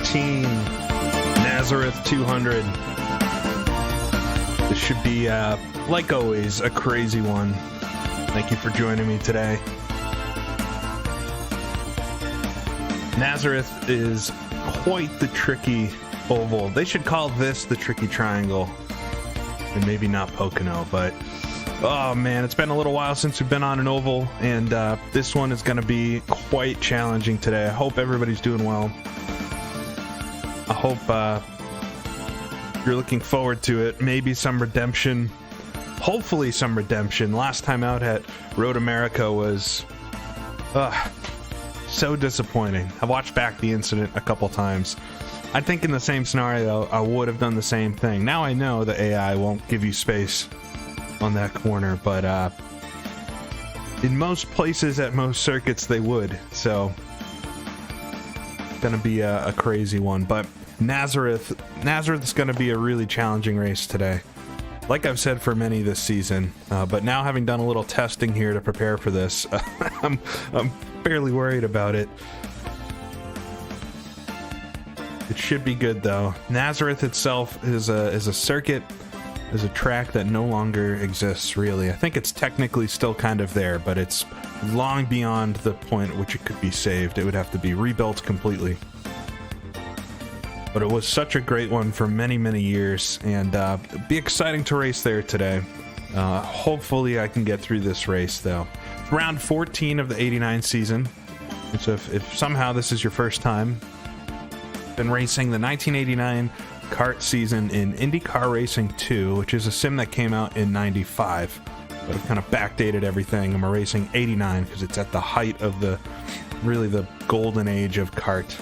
2014 Nazareth 200. This should be, like always, a crazy one. Thank you for joining me today. Nazareth is quite the tricky oval. They should call this the tricky triangle, and maybe not Pocono, but oh man, it's been a little while since we've been on an oval, and this one is going to be quite challenging today. I hope everybody's doing well. I hope you're looking forward to it. Maybe some redemption. Hopefully some redemption. Last time out at Road America was so disappointing. I watched back the incident a couple times. I think in the same scenario, I would have done the same thing. Now I know the AI won't give you space on that corner, but in most places at most circuits they would. So it's gonna be a crazy one. But Nazareth is gonna be a really challenging race today, like I've said for many this season. But now, having done a little testing here to prepare for this, I'm fairly worried about it. It should be good though. Nazareth itself is a circuit, is a track that no longer exists really. I think it's technically still kind of there, but it's long beyond the point at which it could be saved. It would have to be rebuilt completely. But it was such a great one for many, many years, and it'd be exciting to race there today. Hopefully I can get through this race though. It's round 14 of the 89 season. So if somehow this is your first time, been racing the 1989 CART season in IndyCar Racing 2, which is a sim that came out in 95, but I've kind of backdated everything, and we're racing 89 because it's at the height of the golden age of CART,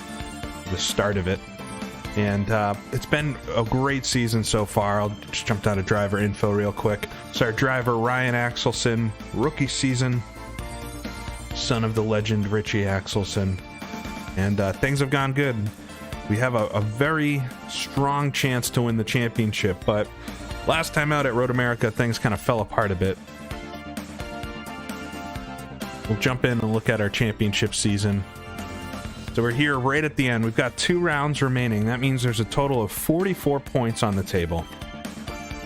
the start of it. And it's been a great season so far. I'll just jump down to driver info real quick. So our driver, Ryan Axelson, rookie season, son of the legend Richie Axelson, and things have gone good. We have a very strong chance to win the championship, but last time out at Road America, things kind of fell apart a bit. We'll jump in and look at our championship season. So we're here right at the end. We've got 2 rounds remaining. That means there's a total of 44 points on the table.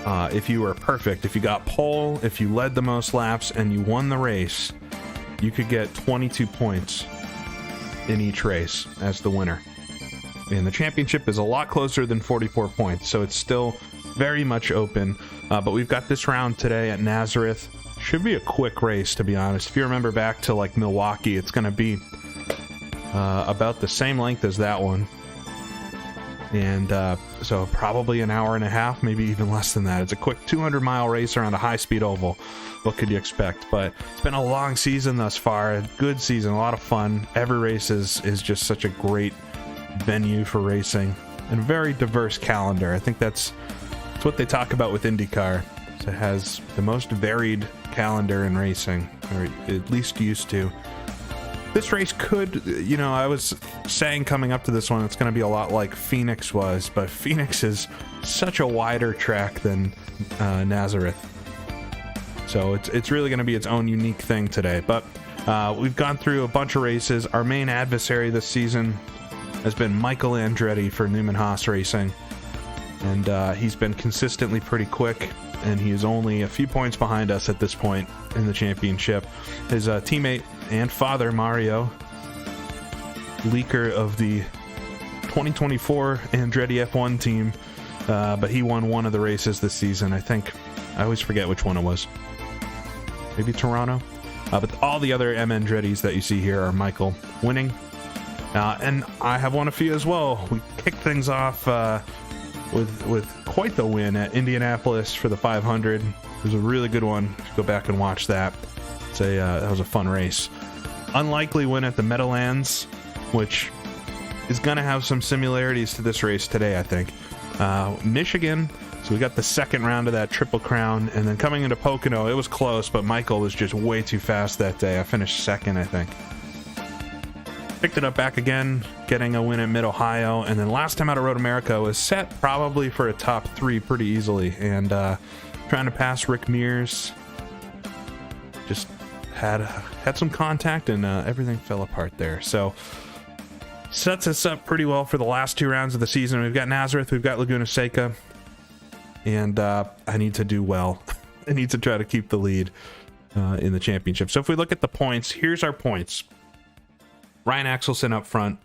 If you were perfect, if you got pole, if you led the most laps, and you won the race, you could get 22 points in each race as the winner. And the championship is a lot closer than 44 points, so it's still very much open. But we've got this round today at Nazareth. Should be a quick race, to be honest. If you remember back to like Milwaukee, it's going to be about the same length as that one. And so probably an hour and a half, maybe even less than that. It's a quick 200-mile race around a high-speed oval. What could you expect? But it's been a long season thus far. A good season, a lot of fun. Every race is just such a great venue for racing, and a very diverse calendar. I think that's what they talk about with IndyCar. So it has the most varied calendar in racing, or at least used to. This race could, I was saying coming up to this one, it's going to be a lot like Phoenix was, but Phoenix is such a wider track than Nazareth. So it's really going to be its own unique thing today. But we've gone through a bunch of races. Our main adversary this season has been Michael Andretti for Newman Haas Racing, and he's been consistently pretty quick, and he is only a few points behind us at this point in the championship. His teammate and father, Mario, leaker of the 2024 Andretti F1 team, but he won one of the races this season. I always forget which one it was. Maybe Toronto? But all the other M Andrettis that you see here are Michael winning. And I have won a few as well. We kicked things off with quite the win at Indianapolis for the 500. It was a really good one. If you go back and watch that, that was a fun race. Unlikely win at the Meadowlands, which is going to have some similarities to this race today, I think. Michigan, so we got the second round of that Triple Crown, and then coming into Pocono, it was close, but Michael was just way too fast that day. I finished second, I think. Picked it up back again, getting a win at Mid-Ohio, and then last time out of Road America was set probably for a top 3 pretty easily, and trying to pass Rick Mears, just had some contact, and everything fell apart there. So sets us up pretty well for the last 2 rounds of the season. We've got Nazareth, we've got Laguna Seca, and I need to do well. I need to try to keep the lead in the championship. So if we look at the points, here's our points. Ryan Axelson up front,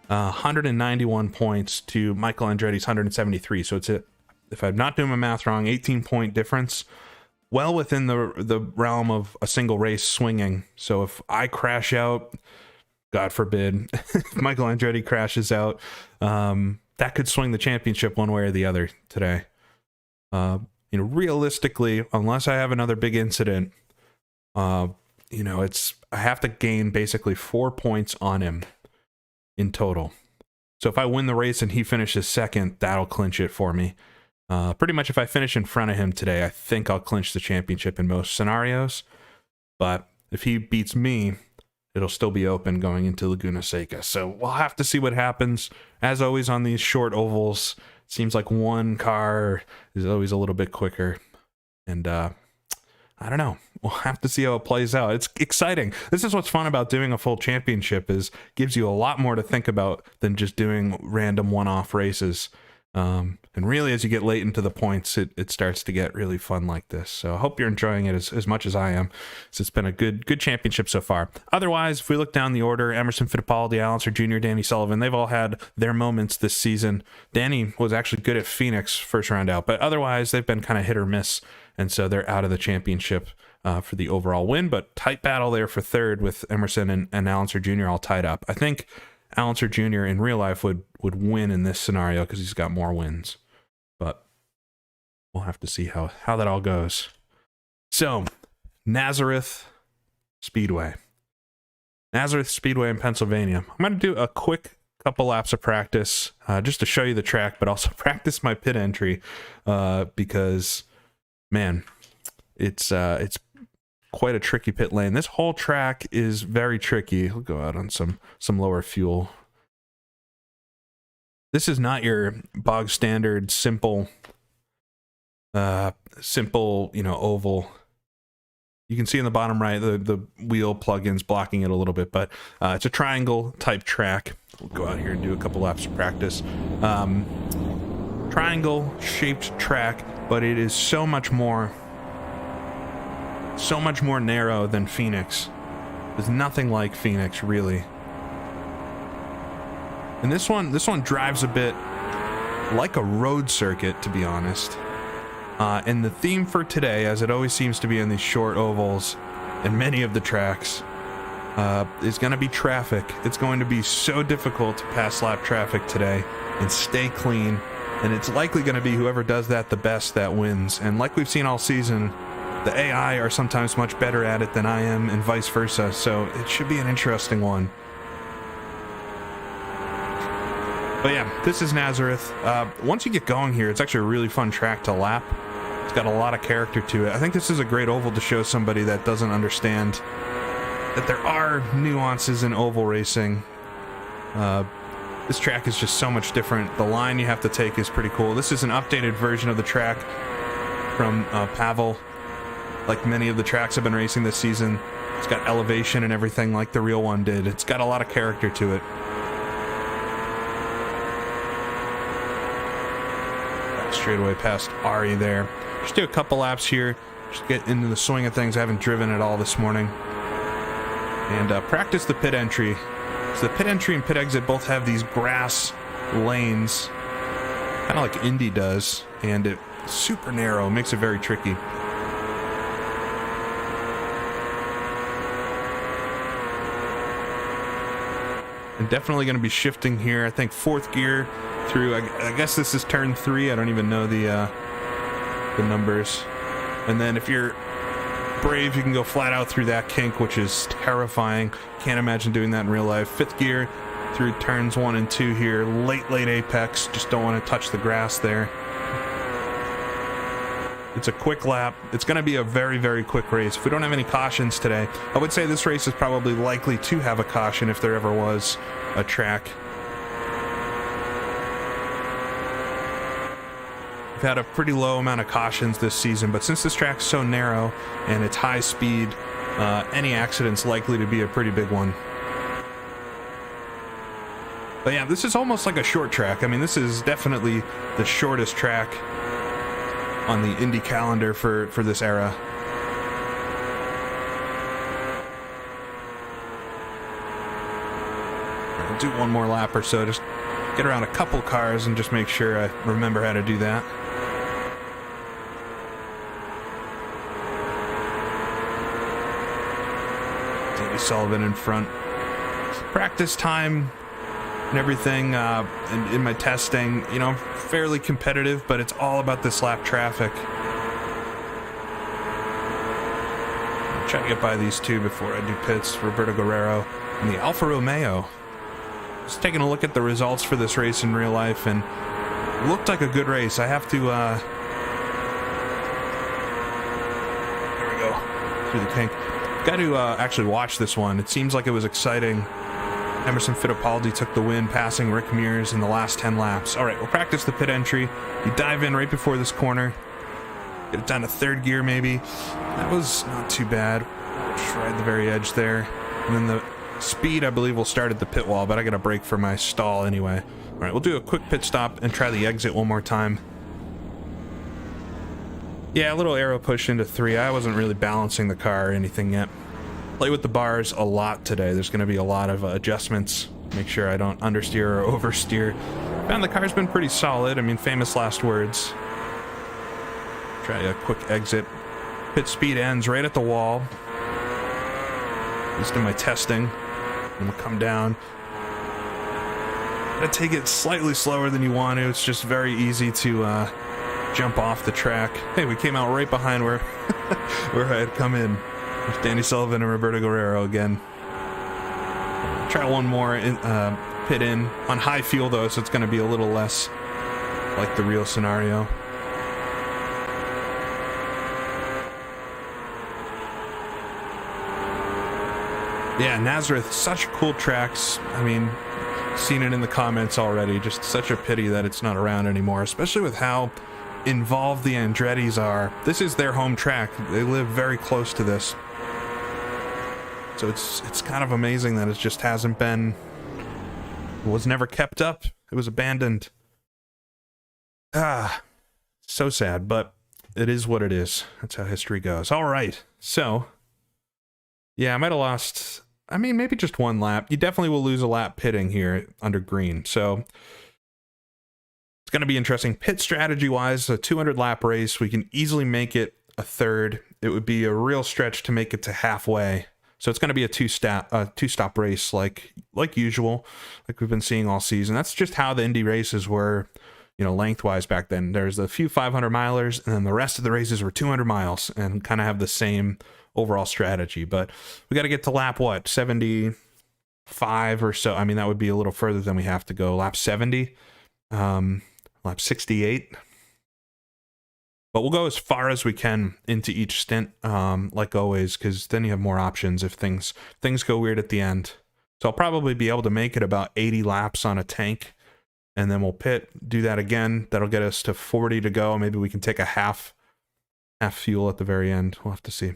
191 points to Michael Andretti's 173. So it's if I'm not doing my math wrong, 18-point difference. Well within the realm of a single race swinging. So if I crash out, God forbid, if Michael Andretti crashes out, that could swing the championship one way or the other today. Realistically, unless I have another big incident, I have to gain basically 4 points on him in total. So if I win the race and he finishes second, that'll clinch it for me. Pretty much if I finish in front of him today, I think I'll clinch the championship in most scenarios. But if he beats me, it'll still be open going into Laguna Seca. So we'll have to see what happens. As always on these short ovals, it seems like one car is always a little bit quicker. And I don't know. We'll have to see how it plays out. It's exciting. This is what's fun about doing a full championship, is gives you a lot more to think about than just doing random one-off races. And really, as you get late into the points, it starts to get really fun like this. So I hope you're enjoying it as much as I am. So it's been a good championship so far. Otherwise, if we look down the order, Emerson Fittipaldi, Alonso Jr., Danny Sullivan, they've all had their moments this season. Danny was actually good at Phoenix first round out, but otherwise they've been kind of hit or miss. And so they're out of the championship for the overall win, but tight battle there for third with Emerson and Alonso Jr. all tied up. I think Alonso Jr. in real life would win in this scenario because he's got more wins. But we'll have to see how that all goes. So, Nazareth Speedway. Nazareth Speedway in Pennsylvania. I'm going to do a quick couple laps of practice just to show you the track, but also practice my pit entry because, man, it's quite a tricky pit lane. This whole track is very tricky. We'll go out on some lower fuel. This is not your bog standard simple oval. You can see in the bottom right the wheel plugins blocking it a little bit, but it's a triangle type track. We'll go out here and do a couple laps of practice. Triangle shaped track, but it is so much more narrow than Phoenix. There's nothing like Phoenix, really. And this one drives a bit like a road circuit, to be honest. And the theme for today, as it always seems to be in these short ovals and many of the tracks, is going to be traffic. It's going to be so difficult to pass lap traffic today and stay clean. And it's likely going to be whoever does that the best that wins. And like we've seen all season, the AI are sometimes much better at it than I am, and vice versa. So it should be an interesting one. But yeah, this is Nazareth. Once you get going here, it's actually a really fun track to lap. It's got a lot of character to it. I think this is a great oval to show somebody that doesn't understand that there are nuances in oval racing. This track is just so much different. The line you have to take is pretty cool. This is an updated version of the track from Pavel. Like many of the tracks I've been racing this season, it's got elevation and everything like the real one did. It's got a lot of character to it. Straight away past Ari there. Just do a couple laps here. Just get into the swing of things. I haven't driven at all this morning. And practice the pit entry. So the pit entry and pit exit both have these grass lanes, kind of like Indy does, and it's super narrow, makes it very tricky. And definitely going to be shifting here. I think fourth gear through, I guess this is turn 3. I don't even know the numbers. And then if you're brave, you can go flat out through that kink, which is terrifying. Can't imagine doing that in real life. Fifth gear through turns 1 and 2 here. Late apex. Just don't want to touch the grass there. It's a quick lap. It's going to be a very, very quick race. If we don't have any cautions today, I would say this race is probably likely to have a caution if there ever was a track. We've had a pretty low amount of cautions this season, but since this track's so narrow and it's high speed, any accident's likely to be a pretty big one. But yeah, this is almost like a short track. I mean, this is definitely the shortest track on the Indy calendar for this era. I'll do one more lap or so, just get around a couple cars and just make sure I remember how to do that. Danny Sullivan in front. Practice time and everything, in my testing, you know, I'm fairly competitive, but it's all about this lap traffic. I'll try to get by these two before I do pits. Roberto Guerrero and the Alfa Romeo. Just taking a look at the results for this race in real life, and it looked like a good race. I have to, there we go, through the kink. Got to actually watch this one. It seems like it was exciting. Emerson Fittipaldi took the win, passing Rick Mears in the last 10 laps. All right, we'll practice the pit entry. You dive in right before this corner. Get it down to third gear, maybe. That was not too bad. Just ride the very edge there. And then the speed, I believe, will start at the pit wall, but I got a brake for my stall anyway. All right, we'll do a quick pit stop and try the exit one more time. Yeah, a little arrow push into 3. I wasn't really balancing the car or anything yet. Play with the bars a lot today. There's going to be a lot of adjustments. Make sure I don't understeer or oversteer. Found the car's been pretty solid. I mean, famous last words. Try a quick exit. Pit speed ends right at the wall. At least in my testing. And we'll come down. Gotta take it slightly slower than you want to. It's just very easy to jump off the track. Hey, we came out right behind where where I had come in. There's Danny Sullivan and Roberto Guerrero again. Try one more pit in on high fuel though, so it's going to be a little less like the real scenario. Yeah, Nazareth, such cool tracks. I mean, seen it in the comments already. Just such a pity that it's not around anymore, especially with how involved the Andrettis are. This is their home track. They live very close to this. So it's kind of amazing that it just hasn't been, it was never kept up. It was abandoned. So sad, but it is what it is. That's how history goes. All right. So, yeah, I might have lost, I mean, maybe just one lap. You definitely will lose a lap pitting here under green. So it's going to be interesting. Pit strategy-wise, a 200-lap race, we can easily make it a third. It would be a real stretch to make it to halfway. So it's going to be a two-stop race like usual, like we've been seeing all season. That's just how the Indy races were, you know, lengthwise back then. There's a few 500-milers, and then the rest of the races were 200 miles and kind of have the same overall strategy. But we got to get to lap, what, 75 or so? I mean, that would be a little further than we have to go. Lap 70, lap 68. But we'll go as far as we can into each stint, like always, because then you have more options if things go weird at the end. So I'll probably be able to make it about 80 laps on a tank, and then we'll pit, do that again. That'll get us to 40 to go. Maybe we can take a half fuel at the very end. We'll have to see.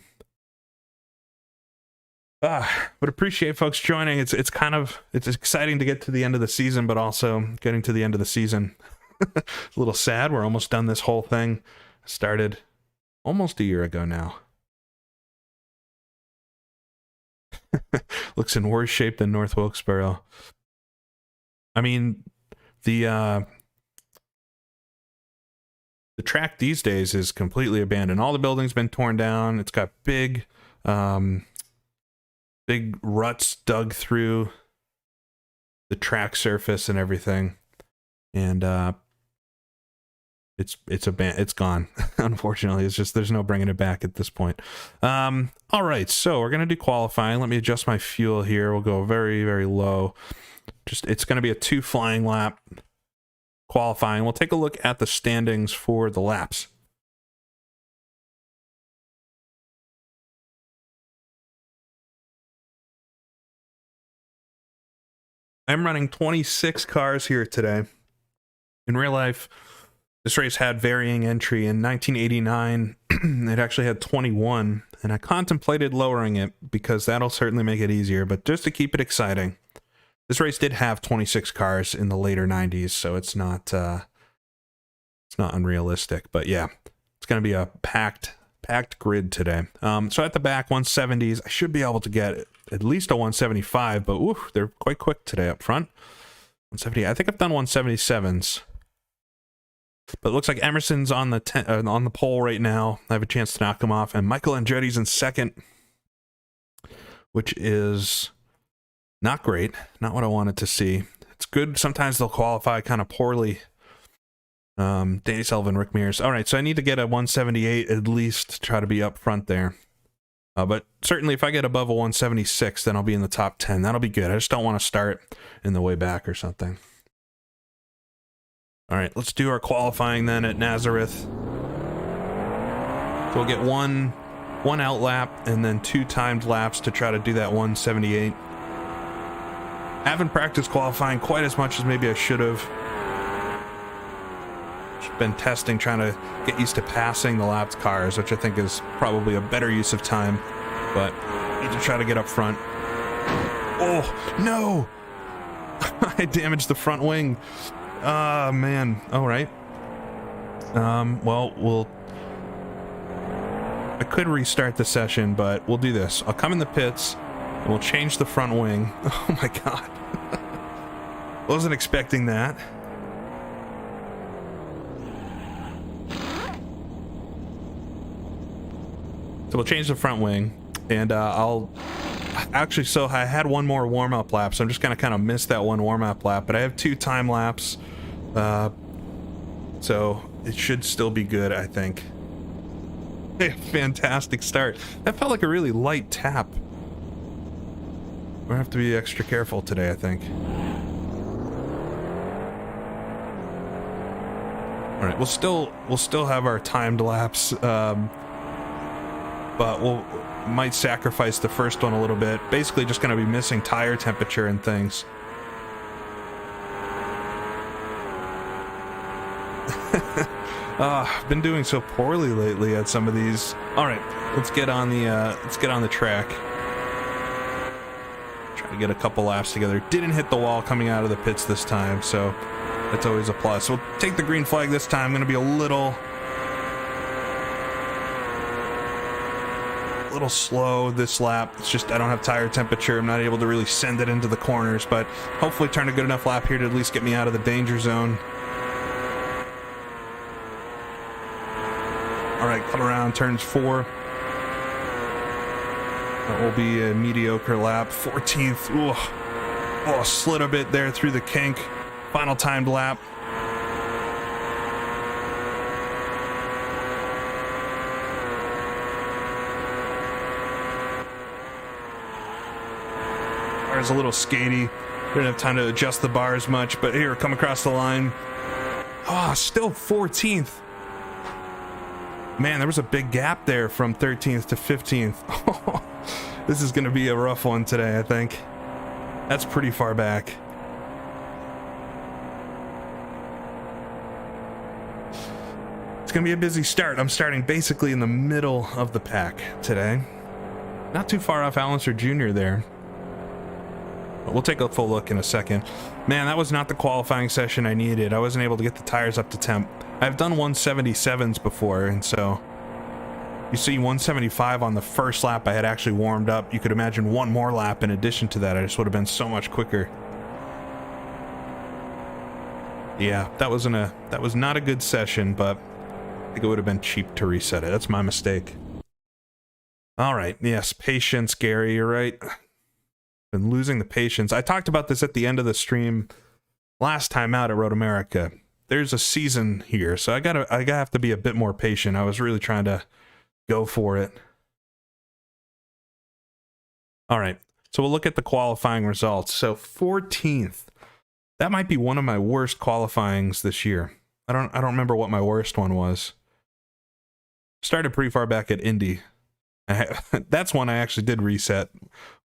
But appreciate folks joining. It's exciting to get to the end of the season, but also getting to the end of the season. A little sad. We're almost done this whole thing. Started almost a year ago now. Looks in worse shape than North Wilkesboro. I mean, the track these days is completely abandoned. All the buildings been torn down. It's got big ruts dug through the track surface and everything, and it's gone. Unfortunately, it's just there's no bringing it back at this point. All right, so we're gonna do qualifying. Let me adjust my fuel here. We'll go very, very low. It's gonna be a 2 flying lap qualifying. We'll take a look at the standings for the laps. I'm running 26 cars here today. In real life, this race had varying entry. In 1989, it actually had 21, and I contemplated lowering it because that'll certainly make it easier, but just to keep it exciting, This race did have 26 cars in the later 90s, so it's not unrealistic. But yeah, it's going to be a packed grid today. So at the back, 170s. I should be able to get at least a 175, but ooh, they're quite quick today up front. 170. I think I've done 177s. But it looks like Emerson's on the pole right now. I have a chance to knock him off. And Michael Andretti's in second, which is not great. Not what I wanted to see. It's good. Sometimes they'll qualify kind of poorly. Danny Sullivan, Rick Mears. All right, so I need to get a 178 at least to try to be up front there. But certainly if I get above a 176, then I'll be in the top 10. That'll be good. I just don't want to start in the way back or something. All right, let's do our qualifying then at Nazareth. So we'll get one out lap and then 2 timed laps to try to do that 178. I haven't practiced qualifying quite as much as maybe I should have. Just been testing, trying to get used to passing the lapped cars, which I think is probably a better use of time, but I need to try to get up front. Oh, no! I damaged the front wing. Ah, man. All right. Well, I could restart the session, but we'll do this. I'll come in the pits, and we'll change the front wing. Oh my god. Wasn't expecting that. So we'll change the front wing, and I'll... Actually, so I had one more warm-up lap, so I'm just going to kind of miss that one warm-up lap, but I have 2 time laps, so it should still be good, I think. Hey, fantastic start. That felt like a really light tap. We're going to have to be extra careful today, I think. All right, we'll still have our timed laps, but we'll might sacrifice the first one a little bit. Basically just going to be missing tire temperature and things. I've been doing so poorly lately at some of these. All right, let's get on the track. Try to get a couple laps together. Didn't hit the wall coming out of the pits this time, so that's always a plus. So we'll take the green flag this time. I'm going to be a little slow this lap. It's just I don't have tire temperature. I'm not able to really send it into the corners, but hopefully turn a good enough lap here to at least get me out of the danger zone. All right, cut around turns 4. That will be a mediocre lap. 14th. Ooh. Oh, slid a bit there through the kink. Final timed lap. Bars a little skatey. Didn't have time to adjust the bars much, but here, come across the line. Oh, still 14th. Man, there was a big gap there from 13th to 15th. This is going to be a rough one today, I think. That's pretty far back. It's going to be a busy start. I'm starting basically in the middle of the pack today. Not too far off Allenser Jr. there. But we'll take a full look in a second. Man, that was not the qualifying session I needed. I wasn't able to get the tires up to temp. I've done 177s before, and so you see 175 on the first lap I had actually warmed up. You could imagine one more lap in addition to that. I just would have been so much quicker. Yeah, that was not a good session, but I think it would have been cheap to reset it. That's my mistake. All right, yes, patience, Gary, you're right. Been losing the patience. I talked about this at the end of the stream last time out at Road America. There's a season here, so I gotta have to be a bit more patient. I was really trying to go for it. All right, so we'll look at the qualifying results. So 14th, that might be one of my worst qualifyings this year. I don't remember what my worst one was. Started pretty far back at Indy. That's one I actually did reset,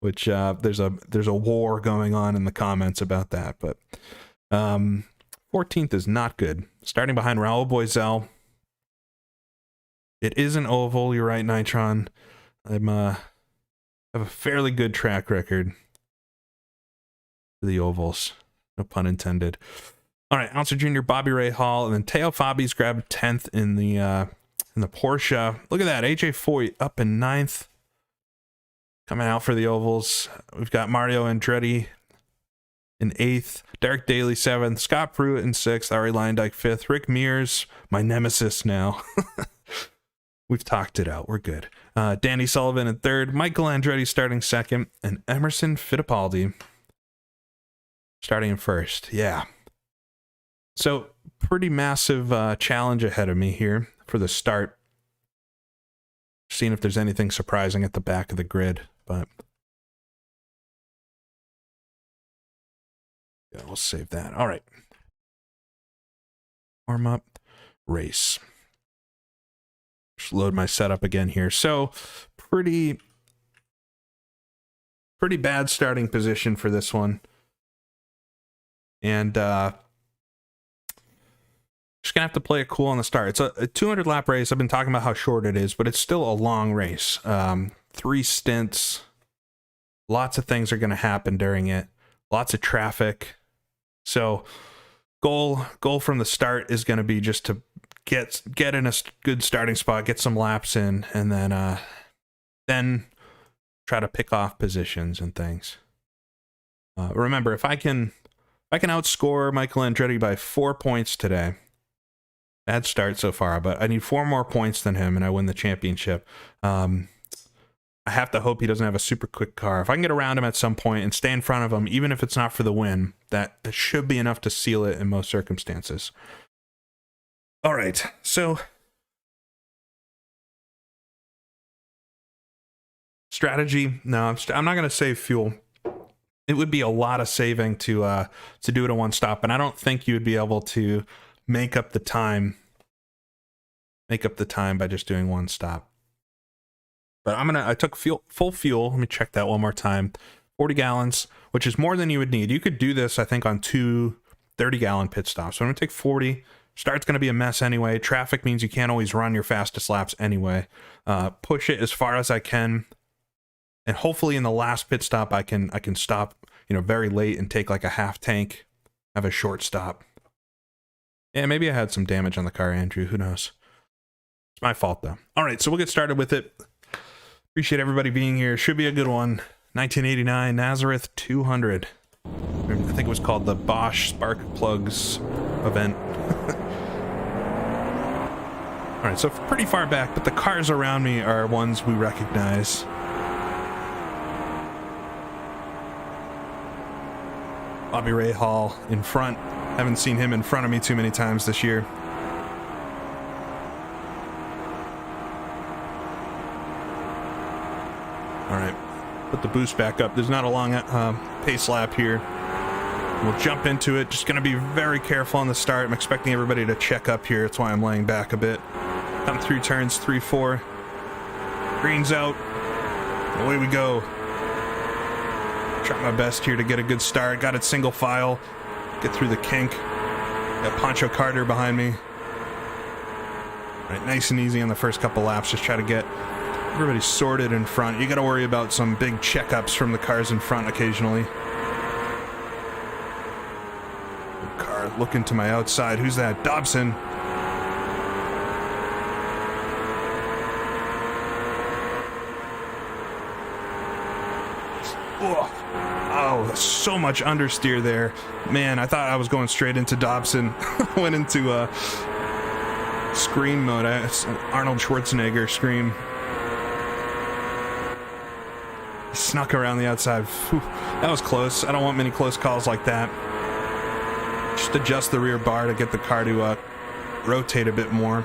which there's a war going on in the comments about that. But 14th is not good. Starting behind Raul Boesel. It is an oval. You're right, Nitron. I have a fairly good track record. for the ovals. No pun intended. All right, Ouncer Jr., Bobby Ray Hall, and then Teo Fabi's grabbed 10th in the Porsche. Look at that, AJ Foyt up in 9th. Coming out for the ovals. We've got Mario Andretti in 8th, Derek Daly 7th, Scott Pruitt in 6th, Ari Leyendijk 5th, Rick Mears, my nemesis now. We've talked it out. We're good. Danny Sullivan in 3rd, Michael Andretti starting 2nd, and Emerson Fittipaldi starting in 1st. Yeah. So pretty massive challenge ahead of me here for the start. Seeing if there's anything surprising at the back of the grid, but yeah, we'll save that. All right. Warm up, race. Just load my setup again here. So pretty bad starting position for this one. And just gonna have to play it cool on the start. It's a 200 lap race. I've been talking about how short it is, but it's still a long race. 3 stints. Lots of things are gonna happen during it. Lots of traffic. So goal from the start is gonna be just to get in a good starting spot, get some laps in, and then try to pick off positions and things. Remember, if I can outscore Michael Andretti by 4 points today. Bad start so far, but I need 4 more points than him, and I win the championship. I have to hope he doesn't have a super quick car. If I can get around him at some point and stay in front of him, even if it's not for the win, that should be enough to seal it in most circumstances. All right, so strategy. No, I'm not going to save fuel. It would be a lot of saving to do it in one stop, and I don't think you would be able to make up the time by just doing one stop. But I took full fuel. Let me check that one more time. 40 gallons, which is more than you would need. You could do this, I think, on 2 30-gallon pit stops. So I'm gonna take 40. Start's gonna be a mess anyway. Traffic means you can't always run your fastest laps anyway. Push it as far as I can, and hopefully in the last pit stop I can stop, very late and take like a half tank, have a short stop. Yeah, maybe I had some damage on the car, Andrew. Who knows? It's my fault, though. All right, so we'll get started with it. Appreciate everybody being here. Should be a good one. 1989 Nazareth 200. I think it was called the Bosch Spark Plugs event. All right, so pretty far back, but the cars around me are ones we recognize. Bobby Ray Hall in front. Haven't seen him in front of me too many times this year. All right, put the boost back up. There's not a long pace lap here. We'll jump into it. Just going to be very careful on the start. I'm expecting everybody to check up here. That's why I'm laying back a bit. Come through turns 3, 4. Green's out. Away we go. Try my best here to get a good start. Got it single file. Get through the kink. Got Pancho Carter behind me. All right, nice and easy on the first couple laps. Just try to get everybody sorted in front. You got to worry about some big checkups from the cars in front occasionally. Car looking to my outside. Who's that? Dobson. Oh, so much understeer there. Man, I thought I was going straight into Dobson. Went into scream mode. Arnold Schwarzenegger scream. Snuck around the outside. Whew, that was close. I don't want many close calls like that. Just adjust the rear bar to get the car to rotate a bit more.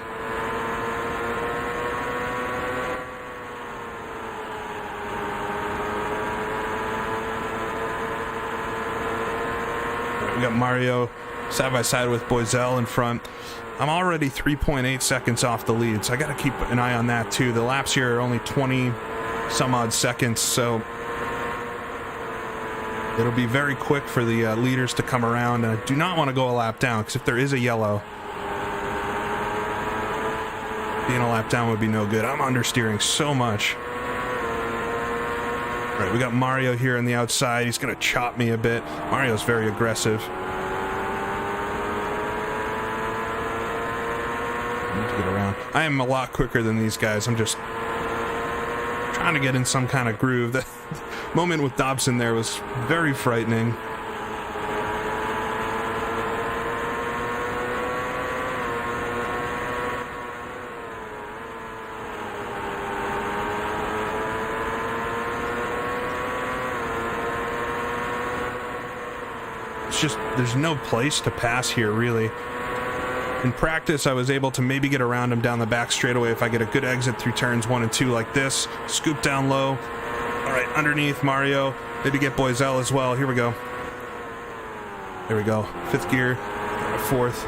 We got Mario side by side with Boisel in front. I'm already 3.8 seconds off the lead, so I got to keep an eye on that too. The laps here are only 20 some odd seconds, so it'll be very quick for the leaders to come around, and I do not want to go a lap down, because if there is a yellow, being a lap down would be no good. I'm understeering so much. All right, we got Mario here on the outside. He's going to chop me a bit. Mario's very aggressive. I need to get around. I am a lot quicker than these guys. I'm just trying to get in some kind of groove. The moment with Dobson there was very frightening. Just there's no place to pass here, really. In practice, I was able to maybe get around him down the back straightaway if I get a good exit through turns 1 and 2 like this. Scoop down low. All right, underneath Mario. Maybe get Boiselle as well. Here we go. There we go. 5th gear, 4th.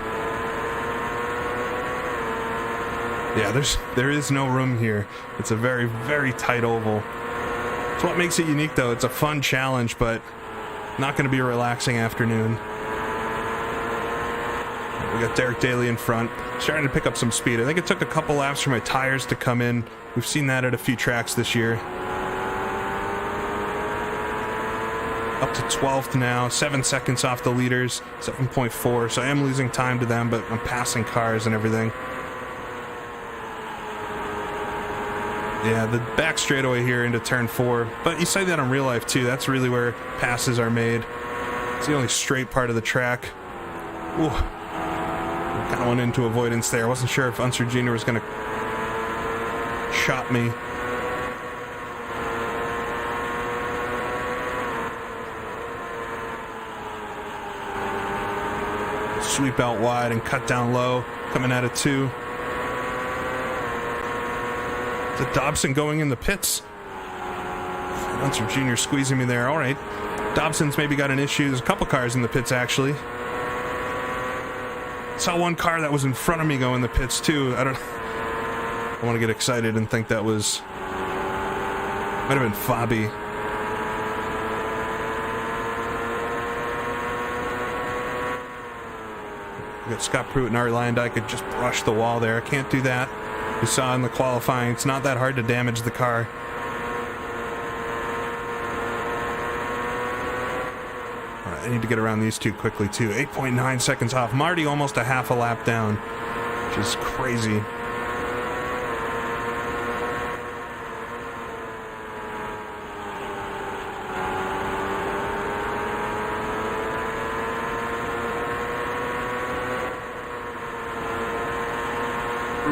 Yeah, there is no room here. It's a very, very tight oval. It's what makes it unique, though. It's a fun challenge, but not going to be a relaxing afternoon. We got Derek Daly in front, starting to pick up some speed. I think it took a couple laps for my tires to come in. We've seen that at a few tracks this year. Up to 12th now, 7 seconds off the leaders, 7.4, so I am losing time to them, but I'm passing cars and everything. Yeah, the back straightaway here into turn 4, but you say that in real life too. That's really where passes are made. It's the only straight part of the track. Ooh, kind of went into avoidance there. I wasn't sure if Unser Jr. was going to chop me. Sweep out wide and cut down low, coming out of 2. The Dobson going in the pits. Unser Jr. squeezing me there. All right. Dobson's maybe got an issue. There's a couple cars in the pits, actually. Saw one car that was in front of me go in the pits, too. I want to get excited and think that was... might have been Fabi. We got Scott Pruitt and Ari Leyendijk could just brush the wall there. I can't do that. We saw in the qualifying, it's not that hard to damage the car. All right, I need to get around these two quickly too. 8.9 seconds off. Marty almost a half a lap down, which is crazy.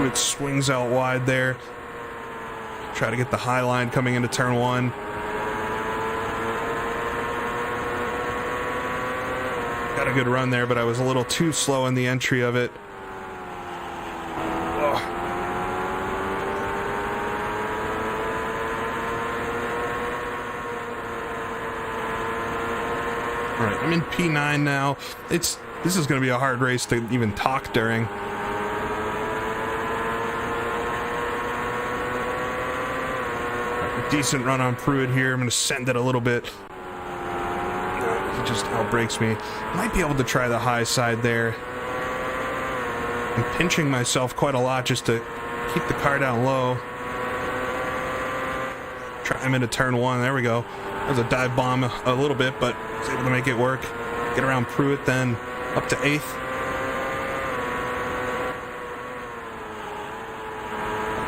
It swings out wide there. Try to get the high line coming into turn 1. Got a good run there, but I was a little too slow in the entry of it. Oh. All right, I'm in P9 now. This is going to be a hard race to even talk during. Decent run on Pruitt here. I'm going to send it a little bit. He just outbrakes me. Might be able to try the high side there. I'm pinching myself quite a lot just to keep the car down low. Try him into turn 1. There we go. That was a dive bomb a little bit, but I was able to make it work. Get around Pruitt then up to 8th.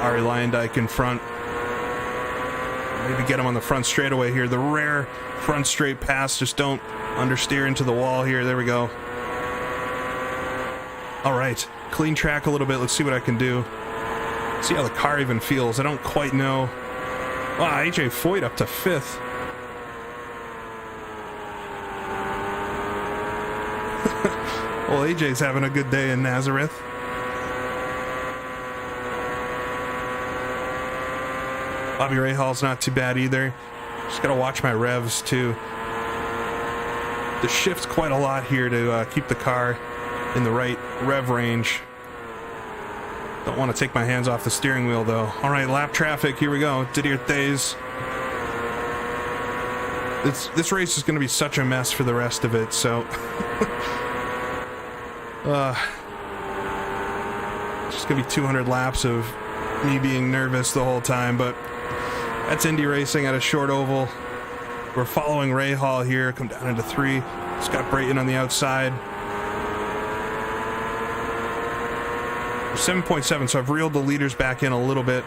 Ari Leyendijk in front. Maybe get him on the front straightaway here. The rare front straight pass. Just don't understeer into the wall here. There we go. All right. Clean track a little bit. Let's see what I can do. See how the car even feels. I don't quite know. Wow, AJ Foyt up to 5th. Well, AJ's having a good day in Nazareth. Bobby Rahal's not too bad either. Just gotta watch my revs too. The shift's quite a lot here to keep the car in the right rev range. Don't want to take my hands off the steering wheel though. All right, lap traffic. Here we go. Didier Thays. This race is going to be such a mess for the rest of it. So, it's just gonna be 200 laps of me being nervous the whole time, but. That's Indy racing at a short oval. We're following Ray Hall here. Come down into 3. Scott Brayton on the outside. 7.7, so I've reeled the leaders back in a little bit.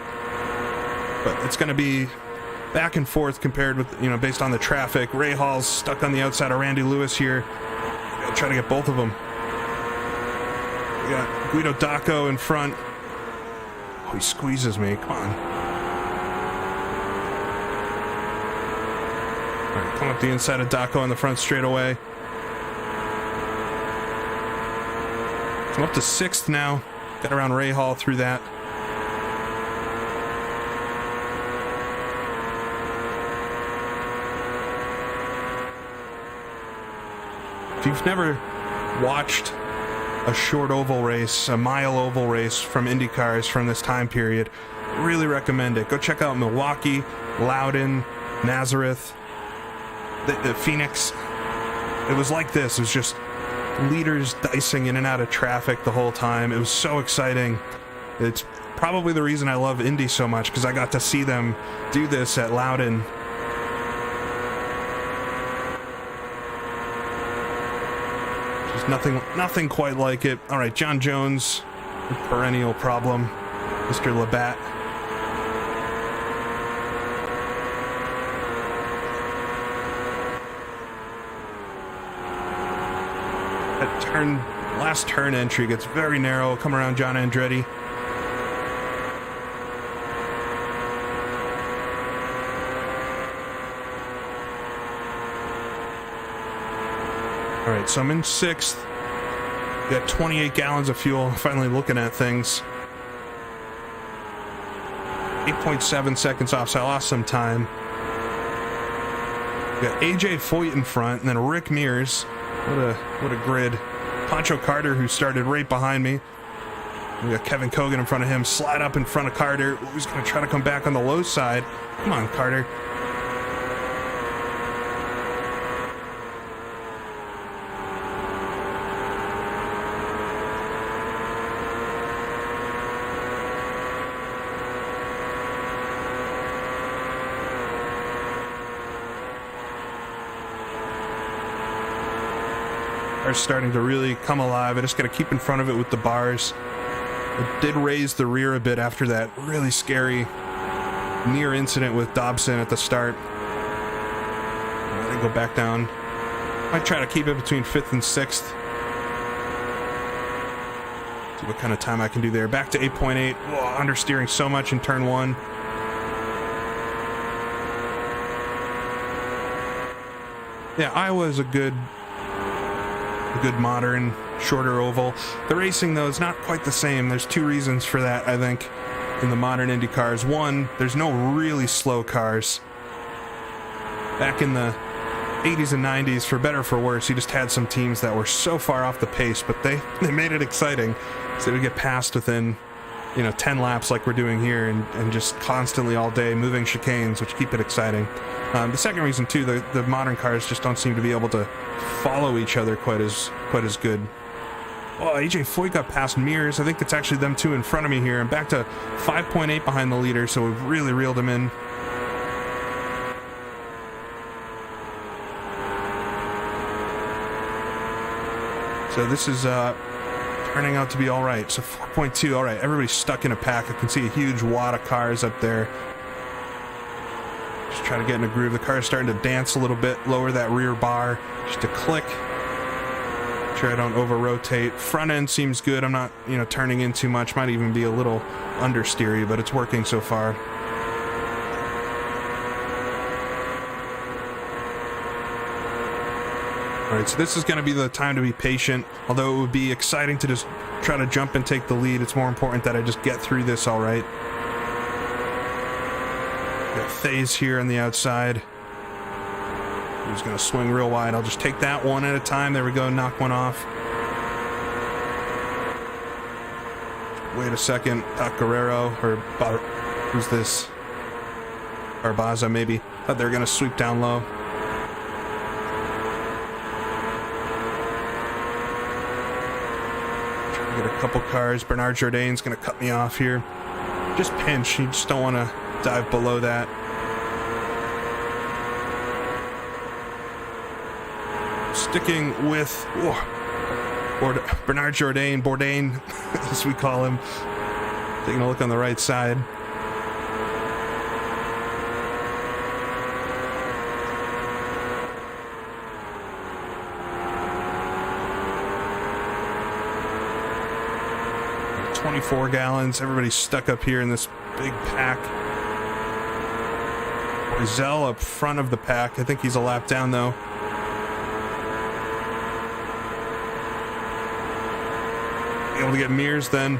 But it's going to be back and forth compared with, based on the traffic. Ray Hall's stuck on the outside of Randy Lewis here. Gotta try to get both of them. We got Guido Dacco in front. Oh, he squeezes me. Come on. All right, come up the inside of Dacco on the front straightaway. I'm up to 6th now. Got around Ray Hall through that. If you've never watched a short oval race, a mile oval race from IndyCars from this time period, really recommend it. Go check out Milwaukee, Loudon, Nazareth, the Phoenix. It was like this. It was just leaders dicing in and out of traffic the whole time. It was so exciting. It's probably the reason I love Indy so much, because I got to see them do this at Loudon. Nothing quite like it. All right, John Jones, perennial problem. Mr. Labatt. That last turn entry gets very narrow. Come around John Andretti. All right, so I'm in 6th. Got 28 gallons of fuel. Finally looking at things. 8.7 seconds off, so I lost some time. Got AJ Foyt in front, and then Rick Mears. What a grid. Pancho Carter, who started right behind me. We got Kevin Kogan in front of him. Slide up in front of Carter. He's going to try to come back on the low side. Come on, Carter. Car's starting to really come alive. I just got to keep in front of it with the bars. It did raise the rear a bit after that really scary near incident with Dobson at the start. I go back down. Might try to keep it between 5th and 6th. See what kind of time I can do there. Back to 8.8. Oh, understeering so much in turn 1. Yeah, Iowa is a good modern, shorter oval. The racing, though, is not quite the same. There's 2 reasons for that, I think, in the modern Indy cars. One, there's no really slow cars. Back in the 80s and 90s, for better or for worse, you just had some teams that were so far off the pace, but they made it exciting. So they would get passed within, 10 laps like we're doing here, and just constantly all day moving chicanes, which keep it exciting. The second reason, too, the modern cars just don't seem to be able to follow each other quite as good. Oh, AJ Foyt got past Mears. I think it's actually them 2 in front of me here. I'm back to 5.8 behind the leader, so we've really reeled him in. So this is turning out to be all right. So 4.2, all right. Everybody's stuck in a pack. I can see a huge wad of cars up there. Just trying to get in a groove. The car's starting to dance a little bit. Lower that rear bar just a click. Sure I don't over-rotate. Front end seems good. I'm not, turning in too much. Might even be a little understeery, but it's working so far. All right, so this is going to be the time to be patient. Although it would be exciting to just try to jump and take the lead, it's more important that I just get through this all right. Got Thays here on the outside. He's going to swing real wide. I'll just take that one at a time. There we go, knock one off. Wait a second. Doc Guerrero, or who's this? Barbaza, maybe. Thought they were going to sweep down low. Get a couple cars. Bernard Jourdain's going to cut me off here. Just pinch. You just don't want to dive below that. sticking with Bernard Bourdain, as we call him. Taking a look on the right side. $24 gallons. Everybody's stuck up here in this big pack. Zell up front of the pack. I think he's a lap down though. Able to get Mears then.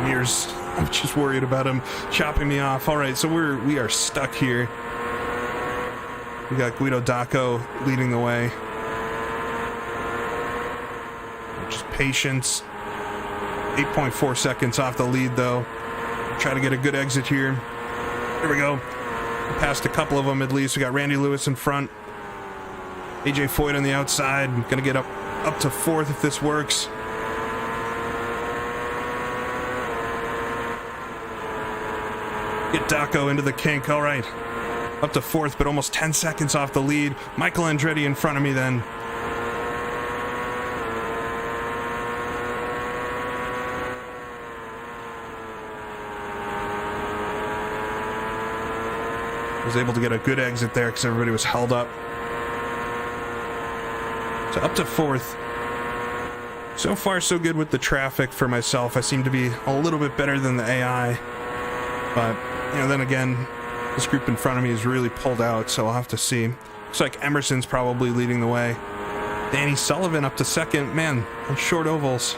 Mears, I'm just worried about him chopping me off. All right, so we are stuck here. We got Guido Dacco leading the way. Just patience. 8.4 seconds off the lead though. Try to get a good exit here. Here we go. Passed a couple of them at least. We got Randy Lewis in front. AJ Foyt on the outside. Gonna get up to fourth if this works. Get Dacco into the kink. All right. Up to fourth, but almost 10 seconds off the lead. Michael Andretti in front of me then. Was able to get a good exit there because everybody was held up. So up to fourth. So far so good with the traffic for myself. I seem to be a little bit better than the AI. But, you know, then again, this group in front of me is really pulled out, so I'll have to see. Looks like Emerson's probably leading the way. Danny Sullivan up to second. Man, on short ovals.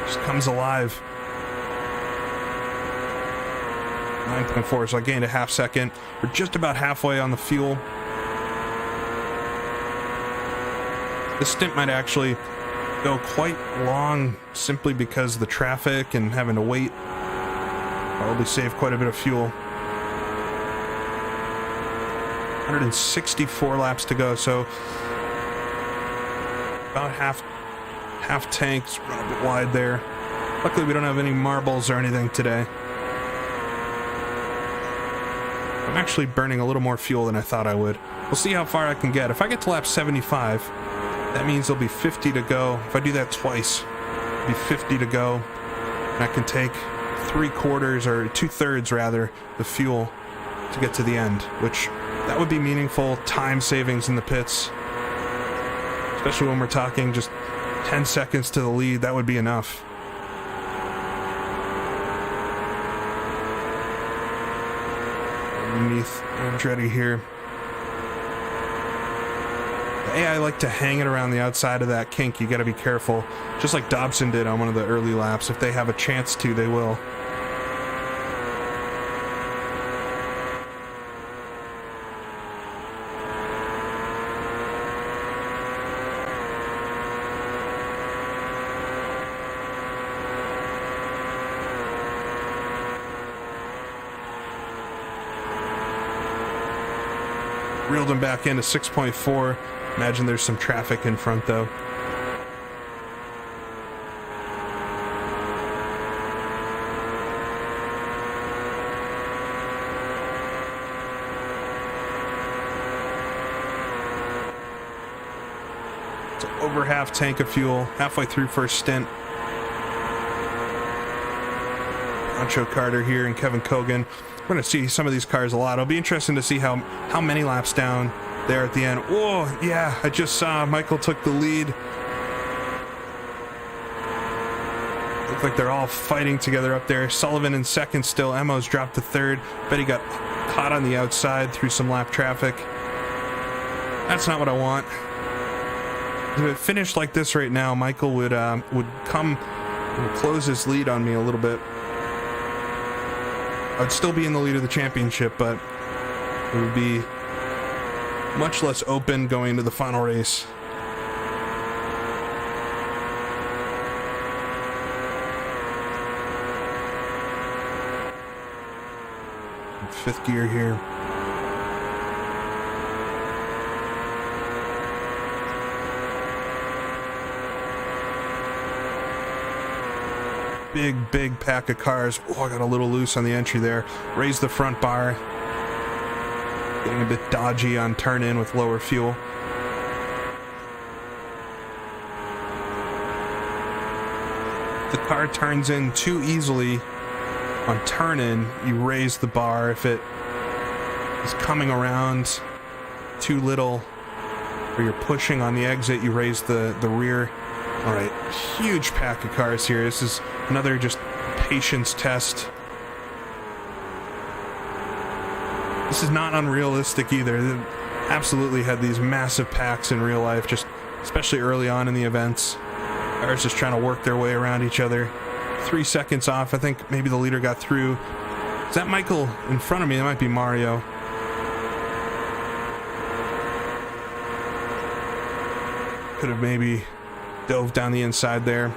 Just comes alive. 9.4, so I gained a half second. We're just about halfway on the fuel. This stint might actually go quite long simply because of the traffic and having to wait. Probably save quite a bit of fuel. 164 laps to go, so about half tanks, run a bit wide there. Luckily we don't have any marbles or anything today. I'm actually burning a little more fuel than I thought I would. We'll see how far I can get. If I get to lap 75, that means there'll be 50 to go. If I do that twice, it'll be 50 to go. And I can take 3/4 or 2/3 rather the fuel to get to the end, which that would be meaningful time savings in the pits. Especially when we're talking just 10 seconds to the lead, that would be enough. Underneath Andretti here. The AI like to hang it around the outside of that kink. You got to be careful. Just like Dobson did on one of the early laps. If they have a chance to, they will. Reeled him back into 6.4. Imagine there's some traffic in front though. It's over half tank of fuel, halfway through first stint. Pancho Carter here and Kevin Kogan. We're going to see some of these cars a lot. It'll be interesting to see how many laps down there at the end. Oh, yeah, I just saw Michael took the lead. Look like they're all fighting together up there. Sullivan in second still. Emo's dropped to third. Bet he got caught on the outside through some lap traffic. That's not what I want. If it finished like this right now, Michael would come and close his lead on me a little bit. I'd still be in the lead of the championship, but it would be much less open going into the final race. Fifth gear here. Big pack of cars. Oh, I got a little loose on the entry there. Raise the front bar. Getting a bit dodgy on turn in with lower fuel. The car turns in too easily on turn in, you raise the bar. If it is coming around too little, or you're pushing on the exit, you raise the rear. All right, huge pack of cars here. This is another just patience test. This is not unrealistic either. They absolutely had these massive packs in real life, just especially early on in the events. Cars just trying to work their way around each other. 3 seconds off. I think maybe the leader got through. Is that Michael in front of me? That might be Mario. Could have maybe dove down the inside there.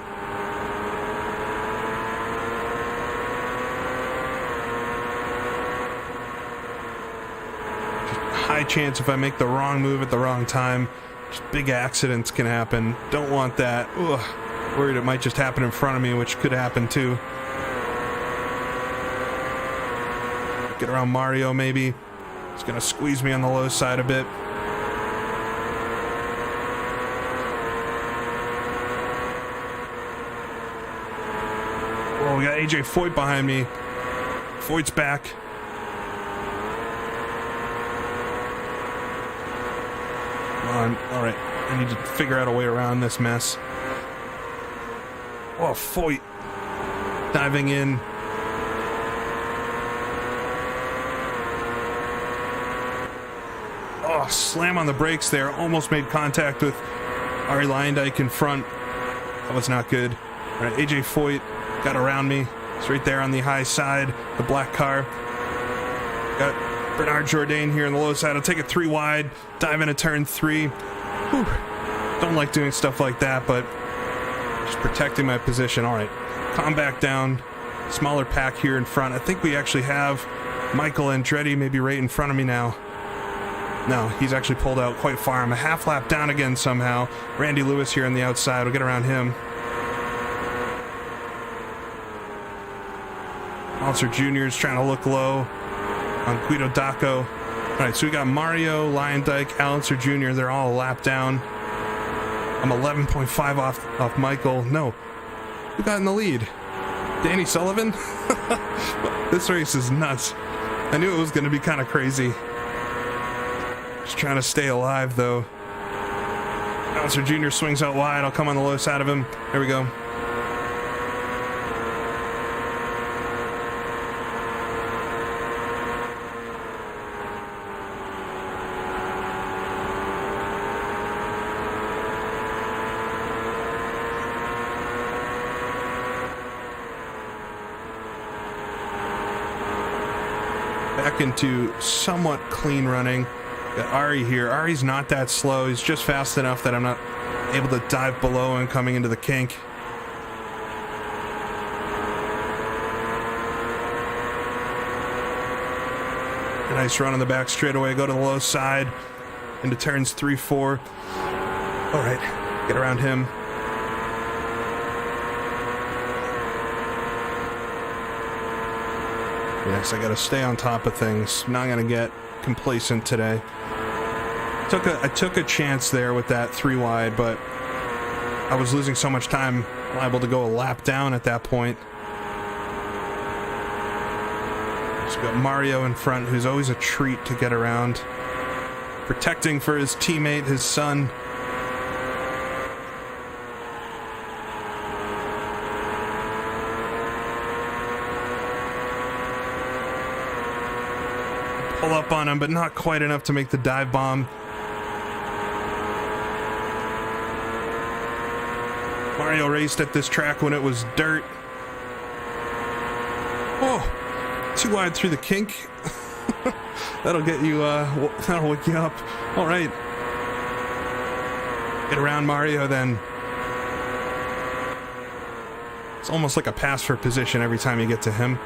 High chance if I make the wrong move at the wrong time, just big accidents can happen. Don't want that. Ugh. Worried it might just happen in front of me, which could happen too. Get around Mario maybe. He's gonna squeeze me on the low side a bit. Oh, we got AJ Foyt behind me. Foyt's back. Come on. All right. I need to figure out a way around this mess. Oh, Foyt. Diving in. Oh, slam on the brakes there. Almost made contact with Arie Luyendyk in front. That was not good. All right, AJ Foyt got around me. It's right there on the high side, the black car. Got Bernard Jourdain here on the low side. I'll take it 3 wide, dive into turn 3. Whew. Don't like doing stuff like that, but just protecting my position. All right, calm back down. Smaller pack here in front. I think we actually have Michael Andretti maybe right in front of me now. No, he's actually pulled out quite far. I'm a half lap down again somehow. Randy Lewis here on the outside. We'll get around him. Officer Jr. is trying to look low on Guido Dacco. All right, so we got Mario, Luyendyk, Alonso Jr. They're all a lap down. I'm 11.5 off Michael. No, who got in the lead? Danny Sullivan? This race is nuts. I knew it was going to be kind of crazy. Just trying to stay alive, though. Alonso Jr. swings out wide. I'll come on the low side of him. There we go. Back into somewhat clean running. Got Arie here. Arie's not that slow. He's just fast enough that I'm not able to dive below him coming into the kink. A nice run on the back straightaway. Go to the low side into turns 3, 4. All right, get around him. Yes, I gotta stay on top of things. Not gonna get complacent today. I took a chance there with that 3 wide, but I was losing so much time, liable to go a lap down at that point. Just got Mario in front, who's always a treat to get around. Protecting for his teammate, his son. Pull up on him, but not quite enough to make the dive bomb. Mario raced at this track when it was dirt. Oh, 2 wide through the kink. That'll get you, that'll wake you up. All right. Get around Mario then. It's almost like a pass for position every time you get to him.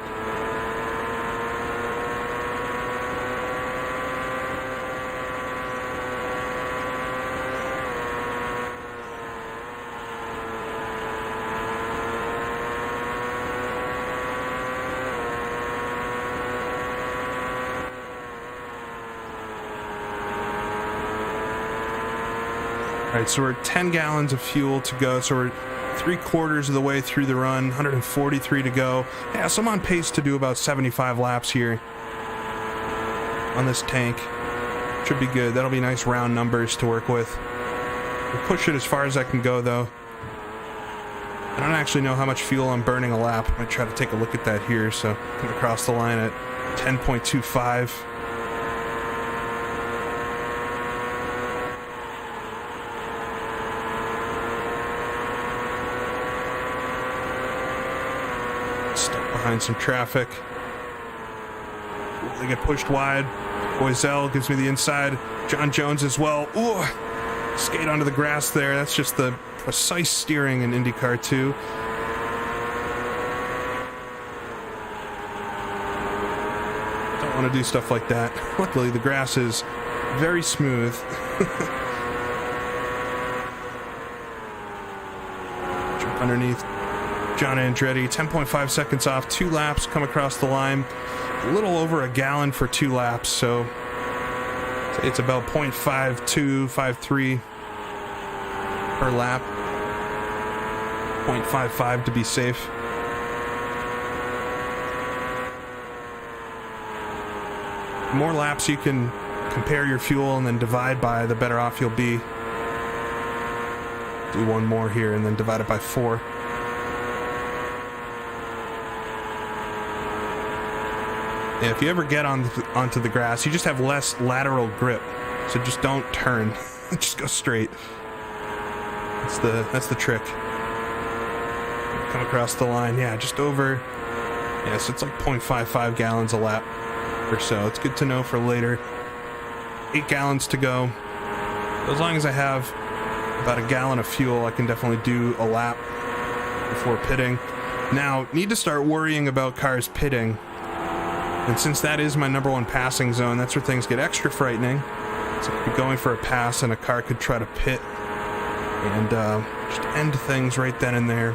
right, so we're at 10 gallons of fuel to go, so we're 3/4 of the way through the run, 143 to go. Yeah, so I'm on pace to do about 75 laps here on this tank. Should be good. That'll be nice round numbers to work with. We'll push it as far as I can go, though. I don't actually know how much fuel I'm burning a lap. I might try to take a look at that here. So come across the line at 10.25. Stuck behind some traffic. They get pushed wide. Boiselle gives me the inside. John Jones as well. Ooh, skate onto the grass there. That's just the precise steering in IndyCar 2. Don't want to do stuff like that. Luckily, the grass is very smooth. Jump underneath John Andretti. 10.5 seconds off. 2 laps. Come across the line. A little over a gallon for 2 laps, so it's about 0.5253 per lap. 0.55 to be safe. The more laps you can compare your fuel and then divide by, the better off you'll be. Do one more here and then divide it by 4. Yeah, if you ever get onto the grass, you just have less lateral grip, so just don't turn. Just go straight. That's the trick. Come across the line, yeah, just over. Yeah, so it's like 0.55 gallons a lap or so. It's good to know for later. 8 gallons to go. As long as I have about a gallon of fuel, I can definitely do a lap before pitting. Now, need to start worrying about cars pitting. And since that is my number 1 passing zone, that's where things get extra frightening. So I could be going for a pass and a car could try to pit and just end things right then and there.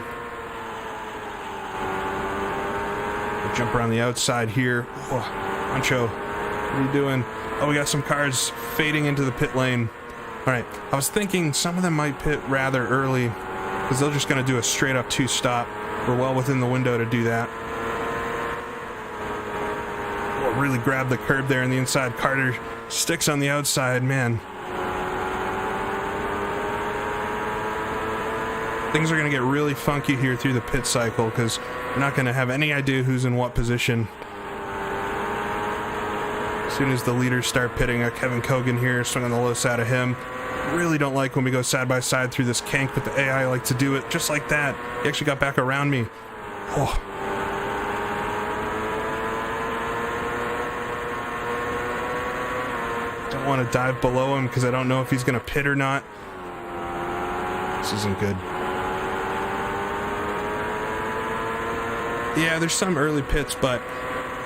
I'll jump around the outside here. Oh, Pancho, what are you doing? Oh, we got some cars fading into the pit lane. All right, I was thinking some of them might pit rather early because they're just going to do a straight up 2-stop. We're well within the window to do that. Really grab the curb there on the inside. Carter sticks on the outside. Man, things are going to get really funky here through the pit cycle because we're not going to have any idea who's in what position. As soon as the leaders start pitting, Kevin Kogan here, swinging the low side of him. Really don't like when we go side by side through this kink, but the AI like to do it just like that. He actually got back around me. Oh. Don't want to dive below him because I don't know if he's going to pit or not. This isn't good. Yeah, there's some early pits, but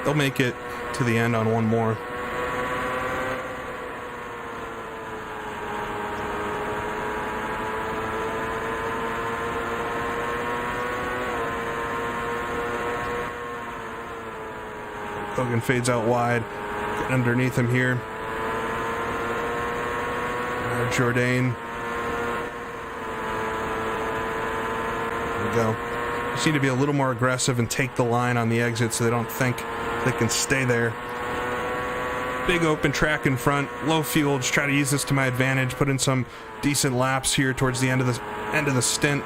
they'll make it to the end on one more. Hogan fades out wide. Get underneath him here. Jourdain. There we go. Just need to be a little more aggressive and take the line on the exit so they don't think they can stay there. Big open track in front, low fuel. Just try to use this to my advantage. Put in some decent laps here towards the end of the stint.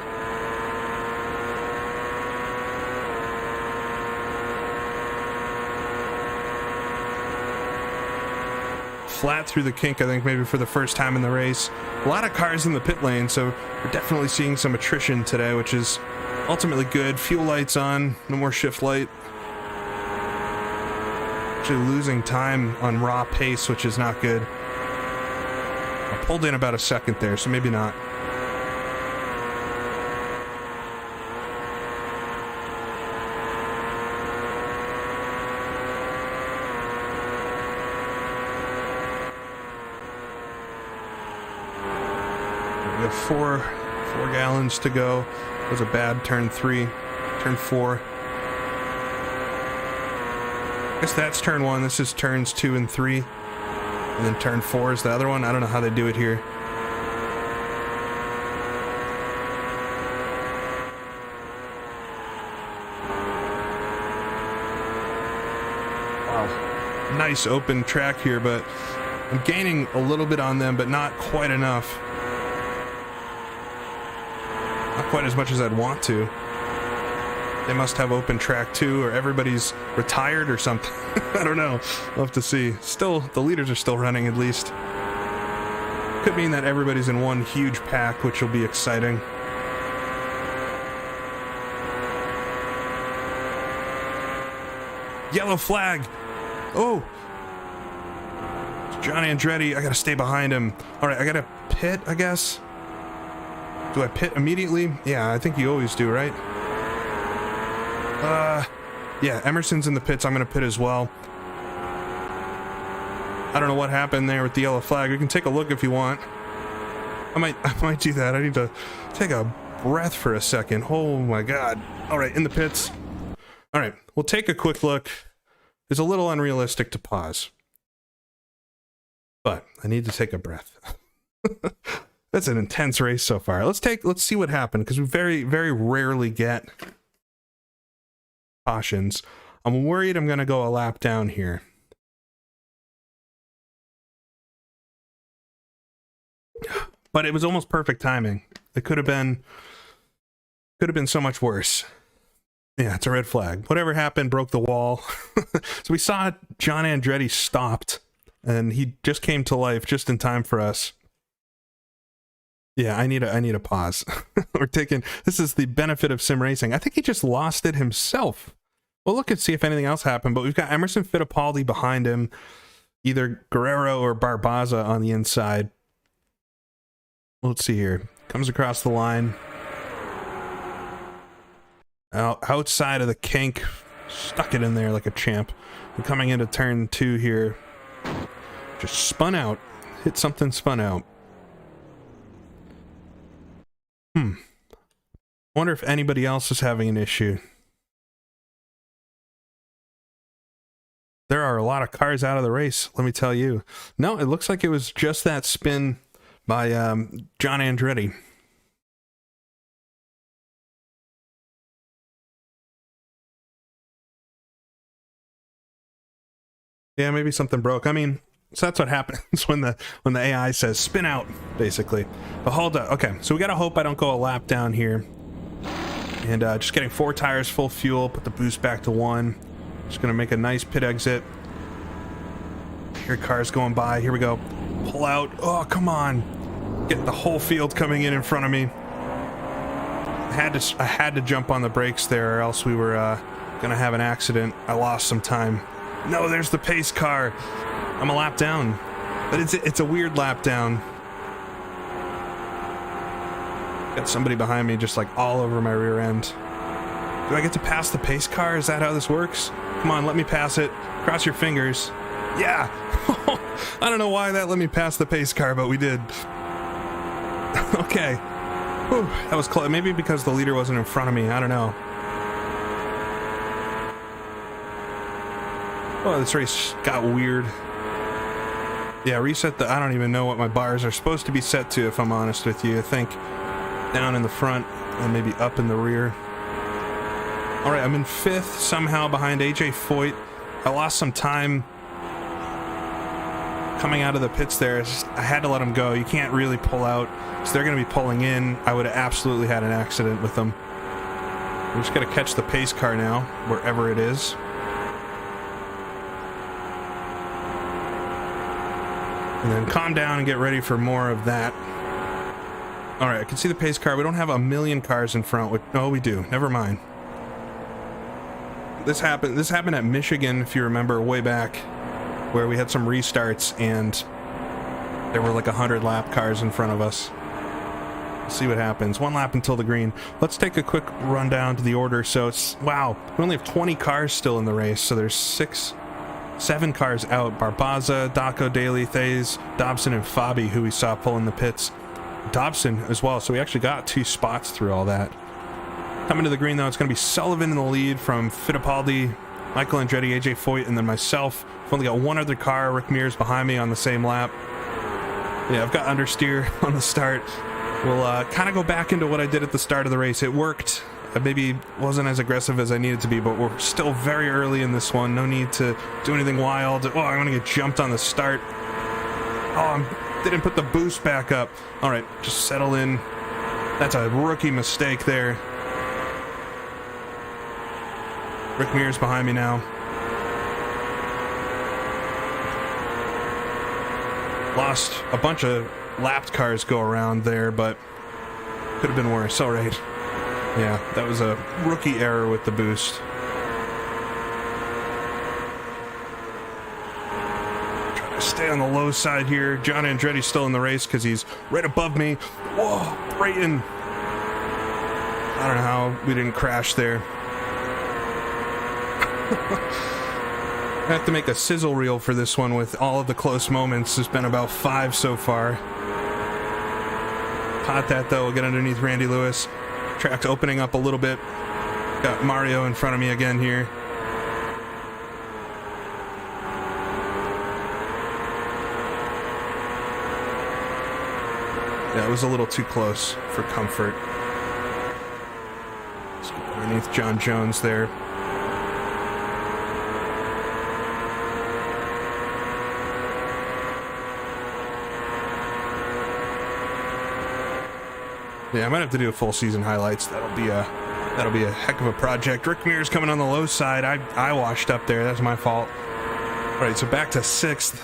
Flat through the kink, I think, maybe for the first time in the race. A lot of cars in the pit lane, so we're definitely seeing some attrition today, which is ultimately good. Fuel lights on, no more shift light. Actually losing time on raw pace, which is not good. I pulled in about a second there, so maybe not. We have four gallons to go. It was a bad turn 3, turn 4. I guess that's turn 1. This is turns 2 and 3. And then turn 4 is the other one. I don't know how they do it here. nice open track here, but I'm gaining a little bit on them, but not quite enough. Not quite as much as I'd want to. They must have open track too, or everybody's retired or something. I don't know. We'll have to see. Still, the leaders are still running at least. Could mean that everybody's in one huge pack, which will be exciting. Yellow flag. Oh. It's John Andretti. I gotta stay behind him. All right, I gotta pit, I guess. Do I pit immediately? Yeah, I think you always do, right? Yeah, Emerson's in the pits. I'm gonna pit as well. I don't know what happened there with the yellow flag. We can take a look if you want. I might do that. I need to take a breath for a second. Oh my god. All right, in the pits. All right, we'll take a quick look. It's a little unrealistic to pause, but I need to take a breath. That's an intense race so far. Let's see what happened, because we very, very rarely get cautions. I'm worried I'm gonna go a lap down here. But it was almost perfect timing. It could have been so much worse. Yeah, it's a red flag. Whatever happened broke the wall. So we saw John Andretti stopped, and he just came to life just in time for us. Yeah, I need a pause. This is the benefit of sim racing. I think he just lost it himself. We'll look and see if anything else happened, but we've got Emerson Fittipaldi behind him, either Guerrero or Barbaza on the inside. Let's see here. Comes across the line. Outside of the kink. Stuck it in there like a champ. And coming into turn 2 here. Just spun out. Hit something, spun out. Wonder if anybody else is having an issue. There are a lot of cars out of the race, let me tell you. No, it looks like it was just that spin by John Andretti. Yeah, maybe something broke. I mean, so that's what happens when the AI says spin out, basically. But hold up. Okay, so we gotta hope I don't go a lap down here. And just getting 4 tires, full fuel, put the boost back to 1. Just gonna make a nice pit exit. Here, cars going by. Here we go. Pull out. Oh, come on. Get the whole field coming in front of me. I had to jump on the brakes there, or else we were gonna have an accident. I lost some time. No, there's the pace car. I'm a lap down, but it's a weird lap down. Got somebody behind me just like all over my rear end. Do I get to pass the pace car? Is that how this works? Come on, let me pass it. Cross your fingers. Yeah. I don't know why that let me pass the pace car, but we did. Okay. Whew, that was close. Maybe because the leader wasn't in front of me. I don't know. Oh, this race got weird. Yeah, reset the... I don't even know what my bars are supposed to be set to, if I'm honest with you. I think down in the front and maybe up in the rear. All right, I'm in 5th somehow behind AJ Foyt. I lost some time coming out of the pits there. I had to let him go. You can't really pull out, so they're going to be pulling in. I would have absolutely had an accident with them. We're just going to catch the pace car now, wherever it is. And then calm down and get ready for more of that. All right, I can see the pace car. We don't have a million cars in front. No, we do. Never mind. This happened at Michigan, if you remember, way back, where we had some restarts and there were like 100 lap cars in front of us. Let's see what happens. 1 lap until the green. Let's take a quick rundown to the order. So it's, wow, we only have 20 cars still in the race. So there's 7 cars out. Barbaza, Daco, Daly, Thays, Dobson, and Fabi, who we saw pull in the pits. Dobson as well, so we actually got 2 spots through all that. Coming to the green, though, it's going to be Sullivan in the lead from Fittipaldi, Michael Andretti, AJ Foyt, and then myself. I've only got 1 other car, Rick Mears, behind me on the same lap. Yeah, I've got understeer on the start. We'll kind of go back into what I did at the start of the race. It worked I maybe wasn't as aggressive as I needed to be, but we're still very early in this one. No need to do anything wild. Oh, I'm gonna get jumped on the start. Oh, I didn't put the boost back up. All right, just settle in. That's a rookie mistake there. Rick Mears behind me now. Lost a bunch of lapped cars go around there, but could have been worse. All right. Yeah, that was a rookie error with the boost. Trying to stay on the low side here. John Andretti's still in the race because he's right above me. Whoa, Brayton. I don't know how we didn't crash there. I have to make a sizzle reel for this one with all of the close moments. There's been about 5 so far. Caught that though. We'll get underneath Randy Lewis. Track's opening up a little bit. Got Mario in front of me again here. Yeah, it was a little too close for comfort. Let's go underneath John Jones there. Yeah, I might have to do a full season highlights. That'll be a heck of a project. Rick Mears coming on the low side. I washed up there. That's my fault. All right, so back to 6th.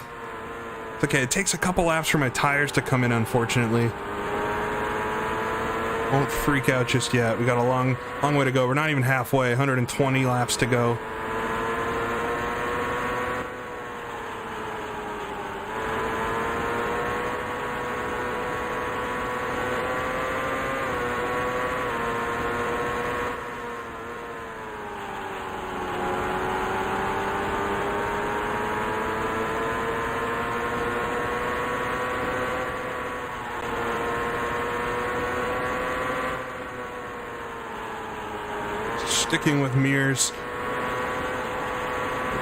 It's okay. It takes a couple laps for my tires to come in, unfortunately. Won't freak out just yet. We got a long way to go. We're not even halfway. 120 laps to go. Sticking with Mears.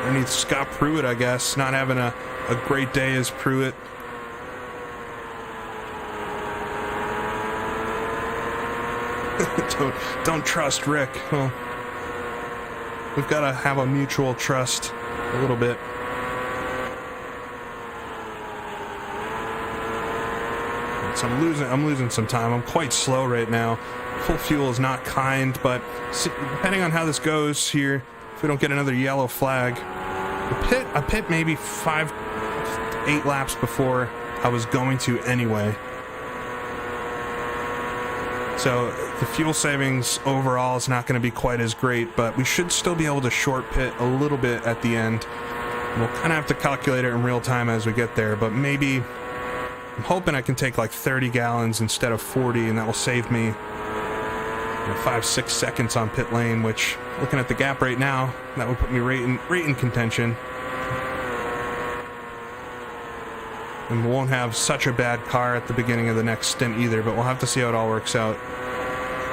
Underneath Scott Pruitt, I guess. Not having a great day as Pruitt. don't trust Rick. Well, we've got to have a mutual trust a little bit. So I'm losing some time. I'm quite slow right now. Full fuel is not kind, but depending on how this goes here, if we don't get another yellow flag, I pit maybe 5-8 laps before I was going to anyway. So the fuel savings overall is not going to be quite as great, but we should still be able to short pit a little bit at the end. We'll kind of have to calculate it in real time as we get there, but maybe I'm hoping I can take like 30 gallons instead of 40, and that will save me 5-6 seconds on pit lane, which, looking at the gap right now, that would put me right in contention. And we won't have such a bad car at the beginning of the next stint either, but we'll have to see how it all works out.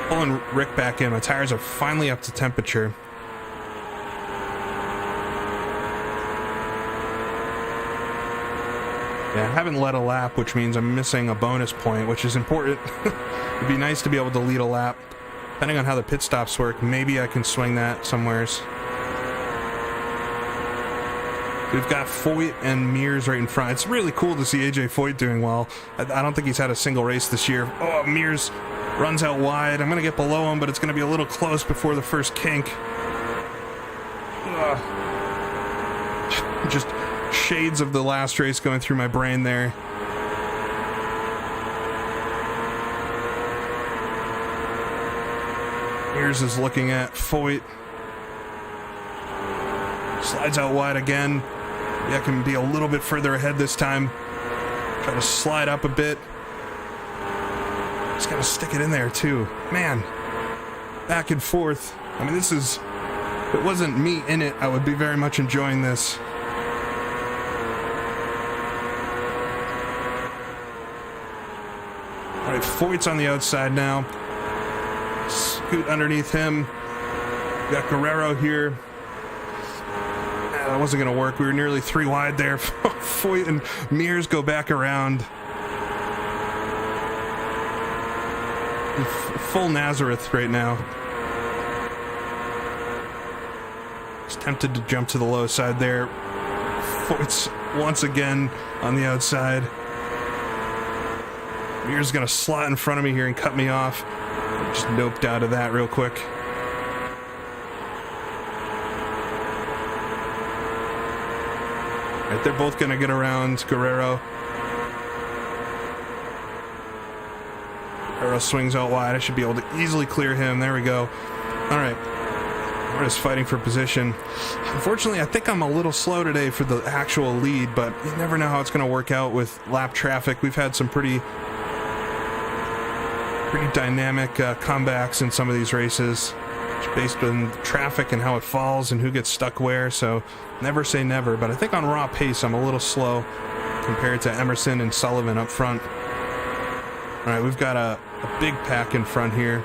Pulling Rick back in. My tires are finally up to temperature. Yeah, I haven't led a lap, which means I'm missing a bonus point, which is important. It'd be nice to be able to lead a lap. Depending on how the pit stops work, maybe I can swing that somewheres. We've got Foyt and Mears right in front. It's really cool to see AJ Foyt doing well. I don't think he's had a single race this year. Oh, Mears runs out wide. I'm going to get below him, but it's going to be a little close before the first kink. Just shades of the last race going through my brain there. Mears is looking at Foyt. Slides out wide again. Maybe I can be a little bit further ahead this time. Try to slide up a bit. Just gotta stick it in there too. Man, back and forth. I mean, this is... If it wasn't me in it, I would be very much enjoying this. Alright, Foyt's on the outside now. Scoot underneath him. We got Guerrero here. That wasn't going to work. We were nearly 3 wide there. Foyt and Mears go back around. Full Nazareth right now. tempted to jump to the low side there. Foyt's once again on the outside. Mears gonna slot in front of me here and cut me off. Just noped out of that real quick. Right, they're both gonna get around Guerrero. Guerrero swings out wide. I should be able to easily clear him. There we go. All right. We're just fighting for position. Unfortunately, I think I'm a little slow today for the actual lead, but you never know how it's going to work out with lap traffic. We've had some pretty dynamic comebacks in some of these races, based on traffic and how it falls and who gets stuck where, so never say never. But I think on raw pace, I'm a little slow compared to Emerson and Sullivan up front. All right, we've got a big pack in front here.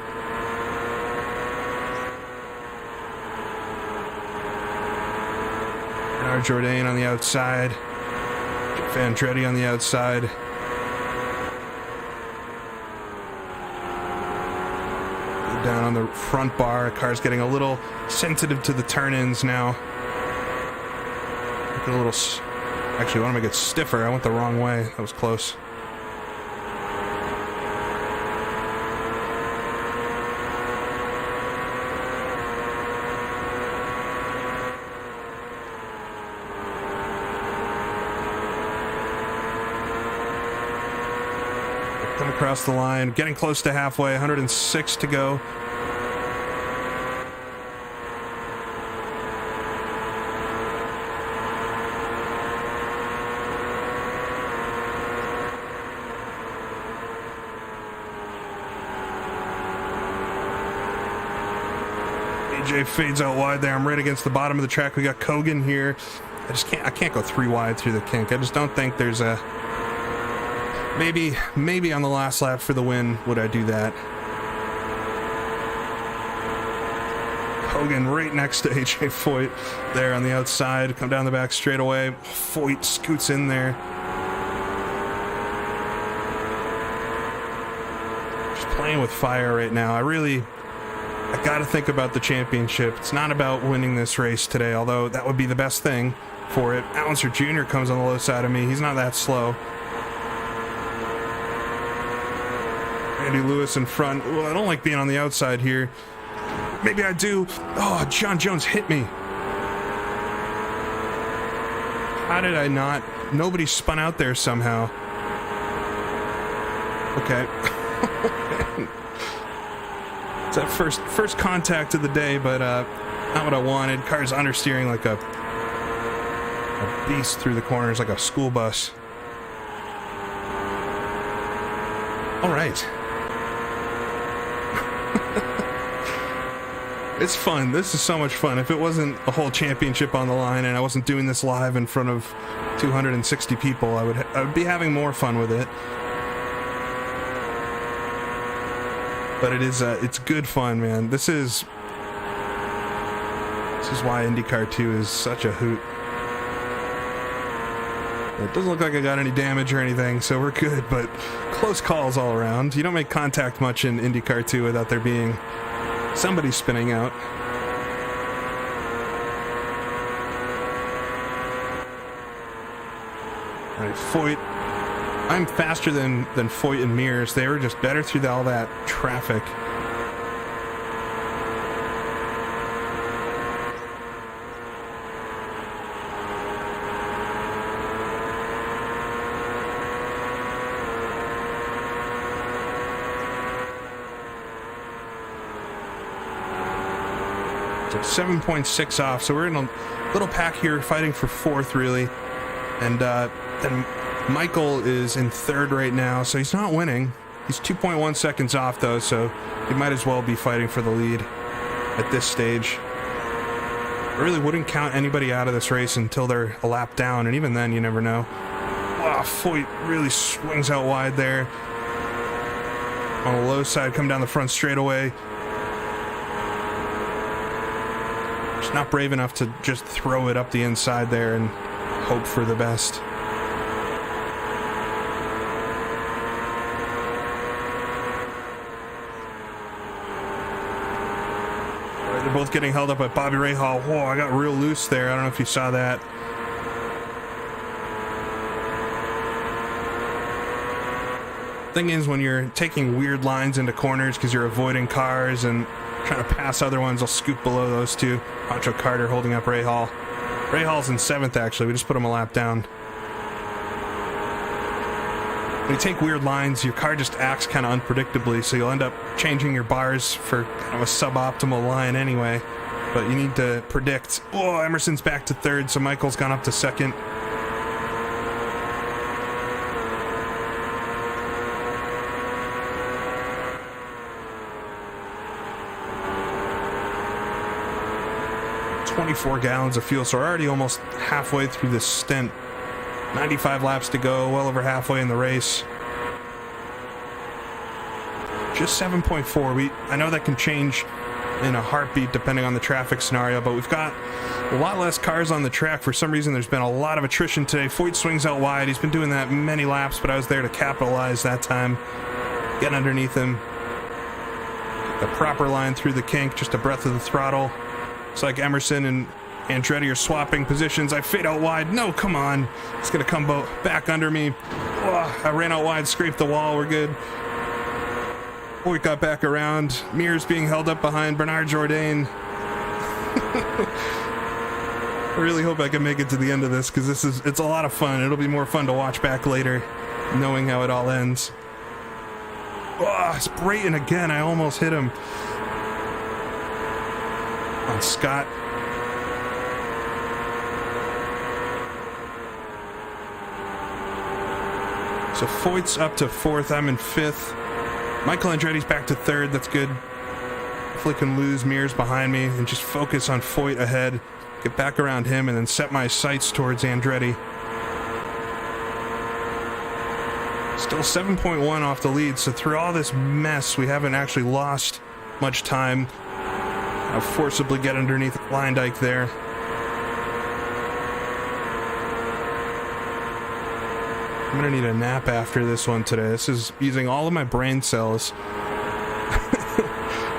Jourdain on the outside, Andretti on the outside. Down on the front bar, car's getting a little sensitive to the turn-ins now. Actually, I want to make it stiffer. I went the wrong way. That was close. Come across the line, getting close to halfway, 106 to go. AJ fades out wide there. I'm right against the bottom of the track. We got Kogan here. I can't go 3 wide through the kink. I just don't think there's a... Maybe on the last lap for the win would I do that. Hogan right next to AJ Foyt there on the outside. Come down the back straightaway. Foyt scoots in there. Just playing with fire right now. I gotta think about the championship. It's not about winning this race today, although that would be the best thing for it. Allenser Jr. comes on the low side of me. He's not that slow. Andy Lewis in front. Well, I don't like being on the outside here. Maybe I do. Oh, John Jones hit me. How did I not? Nobody spun out there somehow. Okay. It's that first contact of the day, but not what I wanted. Car's understeering like a beast through the corners, like a school bus. All right. It's fun. This is so much fun. If it wasn't a whole championship on the line and I wasn't doing this live in front of 260 people, I would be having more fun with it. But it's good fun, man. This is why IndyCar 2 is such a hoot. It doesn't look like I got any damage or anything, so we're good, but close calls all around. You don't make contact much in IndyCar 2 without there being somebody spinning out. All right, Foyt. I'm faster than Foyt and Mears. They were just better through all that traffic. So 7.6 off, so we're in a little pack here fighting for fourth, really. And then Michael is in third right now, so he's not winning. He's 2.1 seconds off, though, so he might as well be fighting for the lead at this stage. I really wouldn't count anybody out of this race until they're a lap down, and even then, you never know. Wow, Foyt really swings out wide there. On the low side, come down the front straightaway. Just not brave enough to just throw it up the inside there and hope for the best. They're both getting held up by Bobby Rahal. Whoa, I got real loose there. I don't know if you saw that. Thing is, when you're taking weird lines into corners because you're avoiding cars and trying to pass other ones, I'll scoop below those two. Pancho Carter holding up Rahal. Rahal's in 7th, actually. We just put him a lap down. When you take weird lines, your car just acts kind of unpredictably, so you'll end up changing your bars for kind of a suboptimal line anyway. But you need to predict. Oh, Emerson's back to 3rd, so Michael's gone up to 2nd. $24 gallons of fuel, so we're already almost halfway through this stint. 95 laps to go, well over halfway in the race. Just 7.4. I know that can change in a heartbeat depending on the traffic scenario, but we've got a lot less cars on the track. For some reason, there's been a lot of attrition today. Foyt swings out wide. He's been doing that many laps, but I was there to capitalize that time. Get underneath him. The proper line through the kink, just a breath of the throttle. It's like Emerson and Andretti are swapping positions. I fade out wide. No, come on. It's going to come back under me. Oh, I ran out wide, scraped the wall. We're good. Boy, got back around. Mears being held up behind Bernard Jourdain. I really hope I can make it to the end of this because it's a lot of fun. It'll be more fun to watch back later, knowing how it all ends. Oh, it's Brayton again. I almost hit him. On Scott. So Foyt's up to 4th. I'm in 5th. Michael Andretti's back to 3rd. That's good. Hopefully can lose Mears behind me and just focus on Foyt ahead. Get back around him and then set my sights towards Andretti. Still 7.1 off the lead. So through all this mess, we haven't actually lost much time. I'll forcibly get underneath Lindike there. I'm gonna need a nap after this one today. This is using all of my brain cells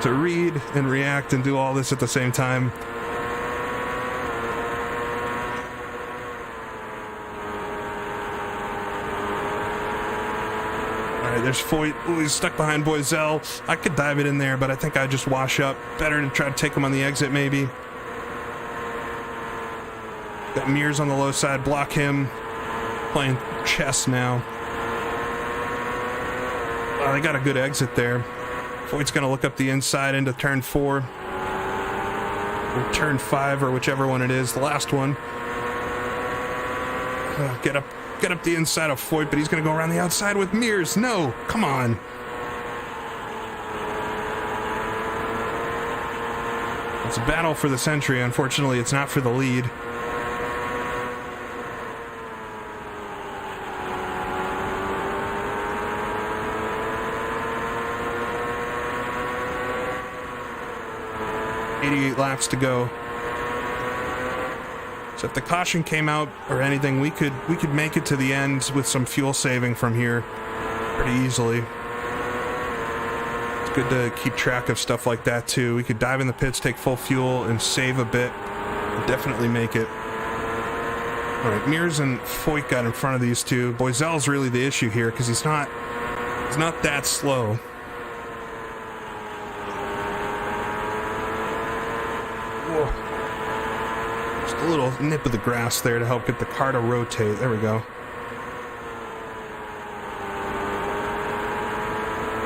to read and react and do all this at the same time. Alright, there's Foyt. Ooh, he's stuck behind Boiselle. I could dive it in there, but I think I'd just wash up. Better to try to take him on the exit, maybe. Got Mears on the low side, block him. Playing chess now. Oh, they got a good exit there. Foyt's gonna look up the inside into turn 4. Or turn 5, or whichever one it is. The last one. Get up the inside of Foyt, but he's gonna go around the outside with Mears. No, come on. It's a battle for the century. Unfortunately, it's not for the lead. Laps to go. So if the caution came out or anything, we could make it to the end with some fuel saving from here pretty easily. It's good to keep track of stuff like that too. We could dive in the pits, take full fuel, and save a bit. Definitely make it. All right, Mears and Foyt got in front of these two. Boiselle's really the issue here because he's not that slow. A little nip of the grass there to help get the car to rotate. There we go.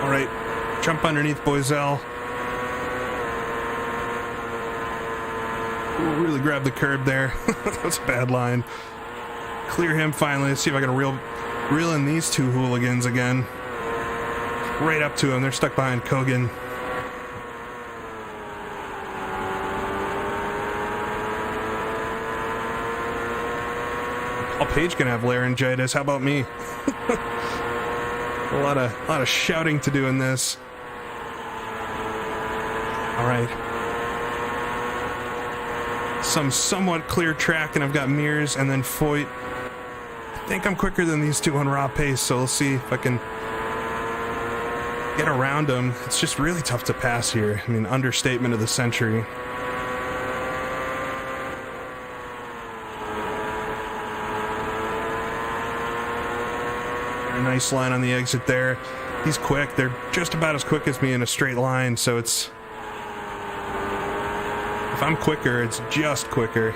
All right, jump underneath Boiselle. Ooh, really grab the curb there. That's a bad line. Clear him finally. Let's see if I can reel in these two hooligans again. Right up to him. They're stuck behind Kogan. Page can have laryngitis. How about me? a lot of shouting to do in this. All right. Some somewhat clear track, and I've got Mears and then Foyt. I think I'm quicker than these two on raw pace, so we'll see if I can get around him. It's just really tough to pass here. I mean, understatement of the century. A nice line on the exit there. He's quick. They're just about as quick as me in a straight line, so it's... if I'm quicker, it's just quicker.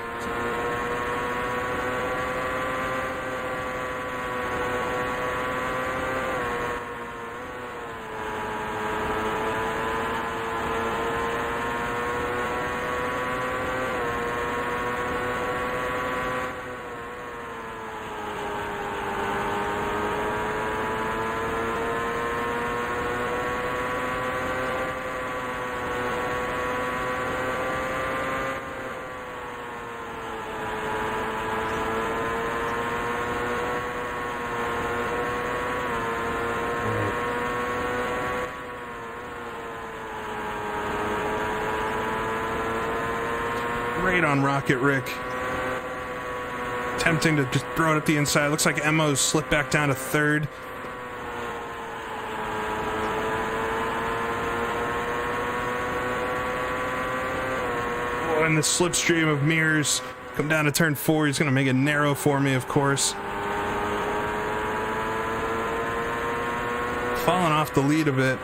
Great on Rocket Rick. Tempting to just throw it at the inside. Looks like Emo's slipped back down to third. Oh, and the slipstream of Mears. Come down to turn 4. He's going to make it narrow for me, of course. Falling off the lead a bit.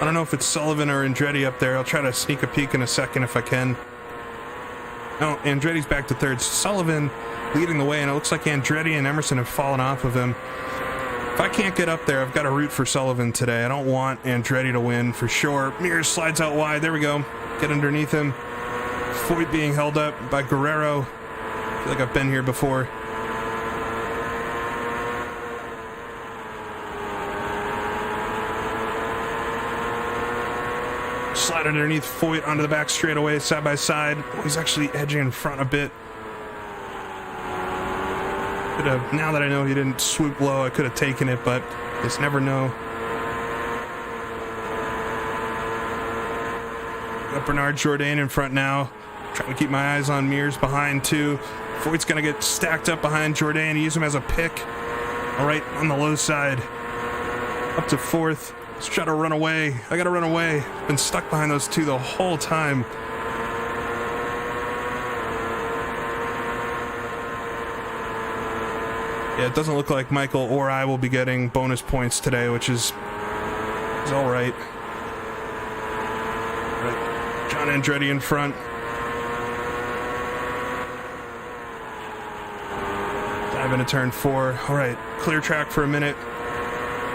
I don't know if it's Sullivan or Andretti up there. I'll try to sneak a peek in a second if I can. No, Andretti's back to third. Sullivan leading the way, and it looks like Andretti and Emerson have fallen off of him. If I can't get up there, I've got to root for Sullivan today. I don't want Andretti to win for sure. Mears slides out wide. There we go. Get underneath him. Foyt being held up by Guerrero. I feel like I've been here before. Slide underneath Foyt onto the back straightaway, side by side. Oh, he's actually edging in front a bit. Now that I know he didn't swoop low, I could have taken it, but just never know. Got Bernard Jourdain in front now. Trying to keep my eyes on Mears behind too. Foyt's gonna get stacked up behind Jourdain. Use him as a pick. All right, on the low side. Up to fourth. Let's try to run away. I gotta run away. Been stuck behind those two the whole time. Yeah, it doesn't look like Michael or I will be getting bonus points today, which is all right. All right. John Andretti in front. Dive into turn 4. All right, clear track for a minute.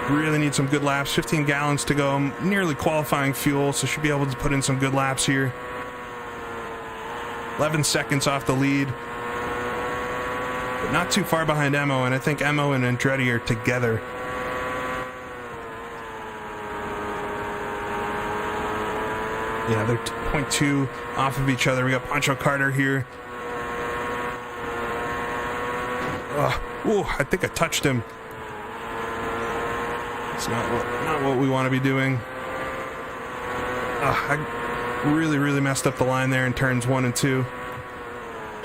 Really need some good laps. 15 gallons to go. I'm nearly qualifying fuel, so should be able to put in some good laps here. 11 seconds off the lead. But not too far behind Emo, and I think Emo and Andretti are together. Yeah, they're 0.2 off of each other. We got Pancho Carter here. Ooh, I think I touched him. It's not what we want to be doing. I really messed up the line there in turns 1 and 2.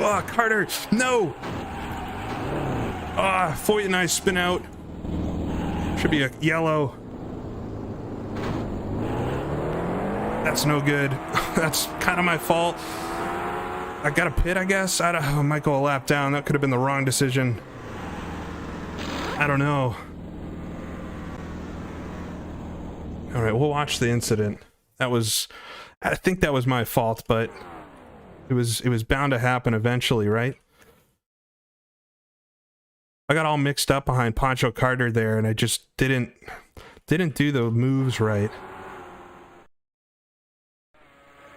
Oh, Carter, no! Foyt and I spin out. Should be a yellow. That's no good. That's kind of my fault. I got a pit, I guess. I might go a lap down. That could have been the wrong decision. I don't know. All right, we'll watch the incident. I think that was my fault, but it was bound to happen eventually, right? I got all mixed up behind Pancho Carter there, and I just didn't do the moves right.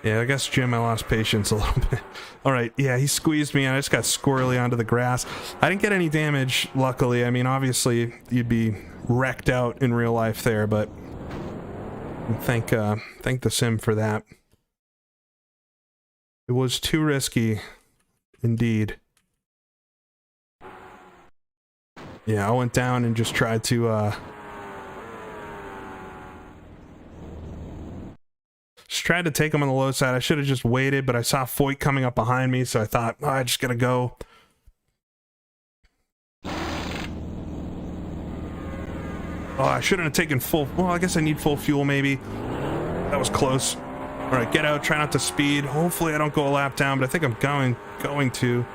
Yeah, I guess, Jim, I lost patience a little bit. All right, yeah, he squeezed me, and I just got squirrely onto the grass. I didn't get any damage, luckily. I mean, obviously, you'd be wrecked out in real life there, but thank the sim for that. It was too risky, indeed. Yeah, I went down and just tried to take him on the low side. I should have just waited, but I saw Foyt coming up behind me, so I thought, I just gotta go. Oh, I shouldn't have taken full. Well, I guess I need full fuel maybe. That was close. All right, get out. Try not to speed. Hopefully I don't go a lap down, but I think I'm going to.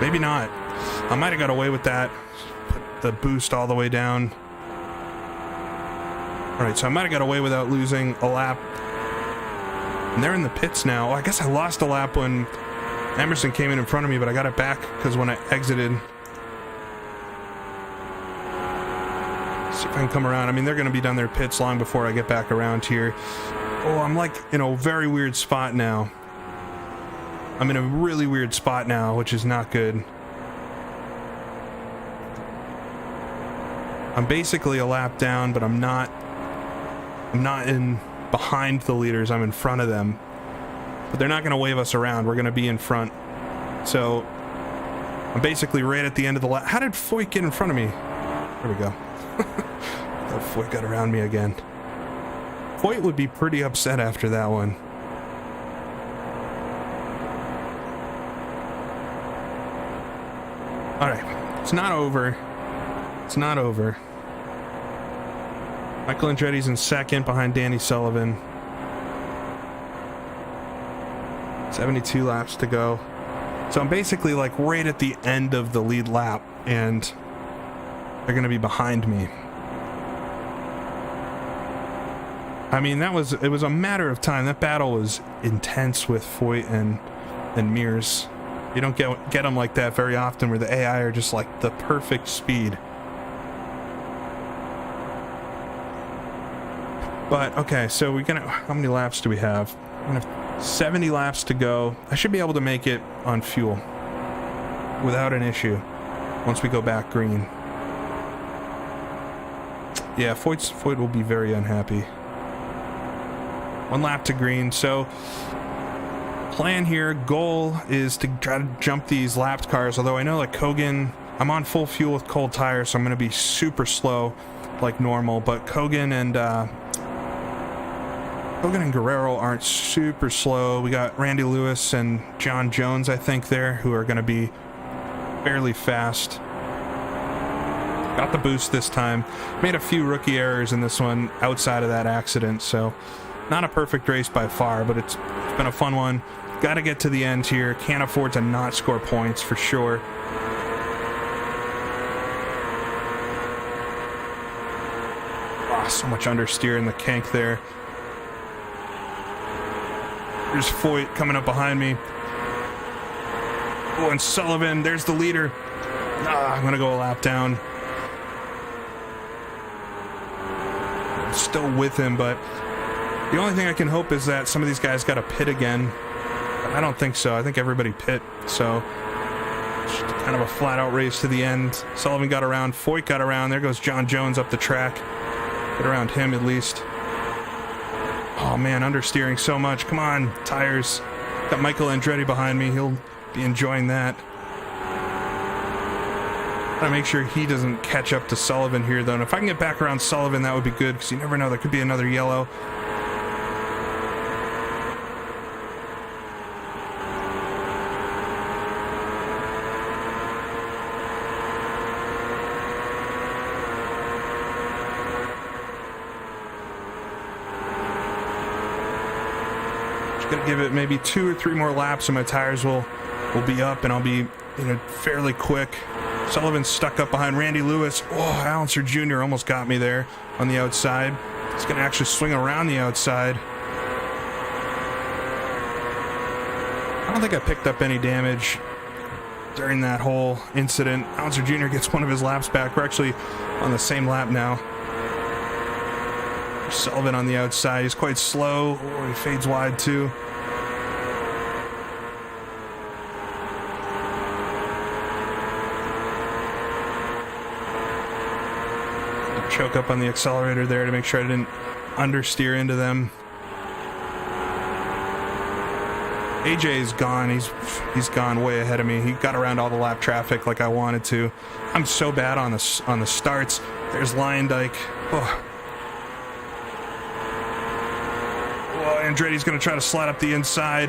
Maybe not. I might have got away with that. Put the boost all the way down. All right, so I might have got away without losing a lap. And they're in the pits now. Oh, I guess I lost a lap when Emerson came in front of me, but I got it back because when I exited. See if I can come around. I mean, they're going to be done their pits long before I get back around here. Oh, I'm like in a very weird spot now. I'm in a really weird spot now, which is not good. I'm basically a lap down, but I'm not in behind the leaders. I'm in front of them. But they're not going to wave us around. We're going to be in front. So I'm basically right at the end of the lap. How did Foyt get in front of me? There we go. Foyt got around me again. Foyt would be pretty upset after that one. Alright, it's not over. It's not over. Michael Andretti's in second behind Danny Sullivan. 72 laps to go. So I'm basically like right at the end of the lead lap, and they're going to be behind me. I mean, it was a matter of time. That battle was intense with Foyt and Mears. You don't get them like that very often, where the AI are just like the perfect speed. But okay, so how many laps do we have? We're gonna have 70 laps to go. I should be able to make it on fuel without an issue once we go back green. Yeah, Foyt will be very unhappy. 1 lap to green. So plan here, goal is to try to jump these lapped cars, although I know like Kogan, I'm on full fuel with cold tires, so I'm going to be super slow like normal, but Kogan and Guerrero aren't super slow. We got Randy Lewis and John Jones, I think, there, who are going to be fairly fast. Got the boost this time. Made a few rookie errors in this one outside of that accident, so not a perfect race by far, but it's been a fun one. Got to get to the end here. Can't afford to not score points for sure. Oh, so much understeer in the kink there. There's Foyt coming up behind me. Oh, and Sullivan, there's the leader. I'm going to go a lap down. I'm still with him, but the only thing I can hope is that some of these guys got to pit again. But I don't think so. I think everybody pit. So just kind of a flat-out race to the end. Sullivan got around. Foyt got around. There goes John Jones up the track. Get around him at least. Oh, man, understeering so much. Come on, tires. Got Michael Andretti behind me. He'll be enjoying that. Gotta make sure he doesn't catch up to Sullivan here, though. And if I can get back around Sullivan, that would be good, because you never know. There could be another yellow. Gonna give it maybe 2 or 3 more laps and my tires will be up and I'll be fairly quick. Sullivan's stuck up behind Randy Lewis. Oh, Allenser Jr. almost got me there on the outside. He's gonna actually swing around the outside. I don't think I picked up any damage during that whole incident. Allenser Jr. gets one of his laps back. We're actually on the same lap now. Sullivan on the outside. He's quite slow. Oh, he fades wide too. Choke up on the accelerator there to make sure I didn't understeer into them. AJ's gone. He's gone way ahead of me. He got around all the lap traffic like I wanted to. I'm so bad on the starts. There's Lyondike. Oh. Andretti's going to try to slide up the inside.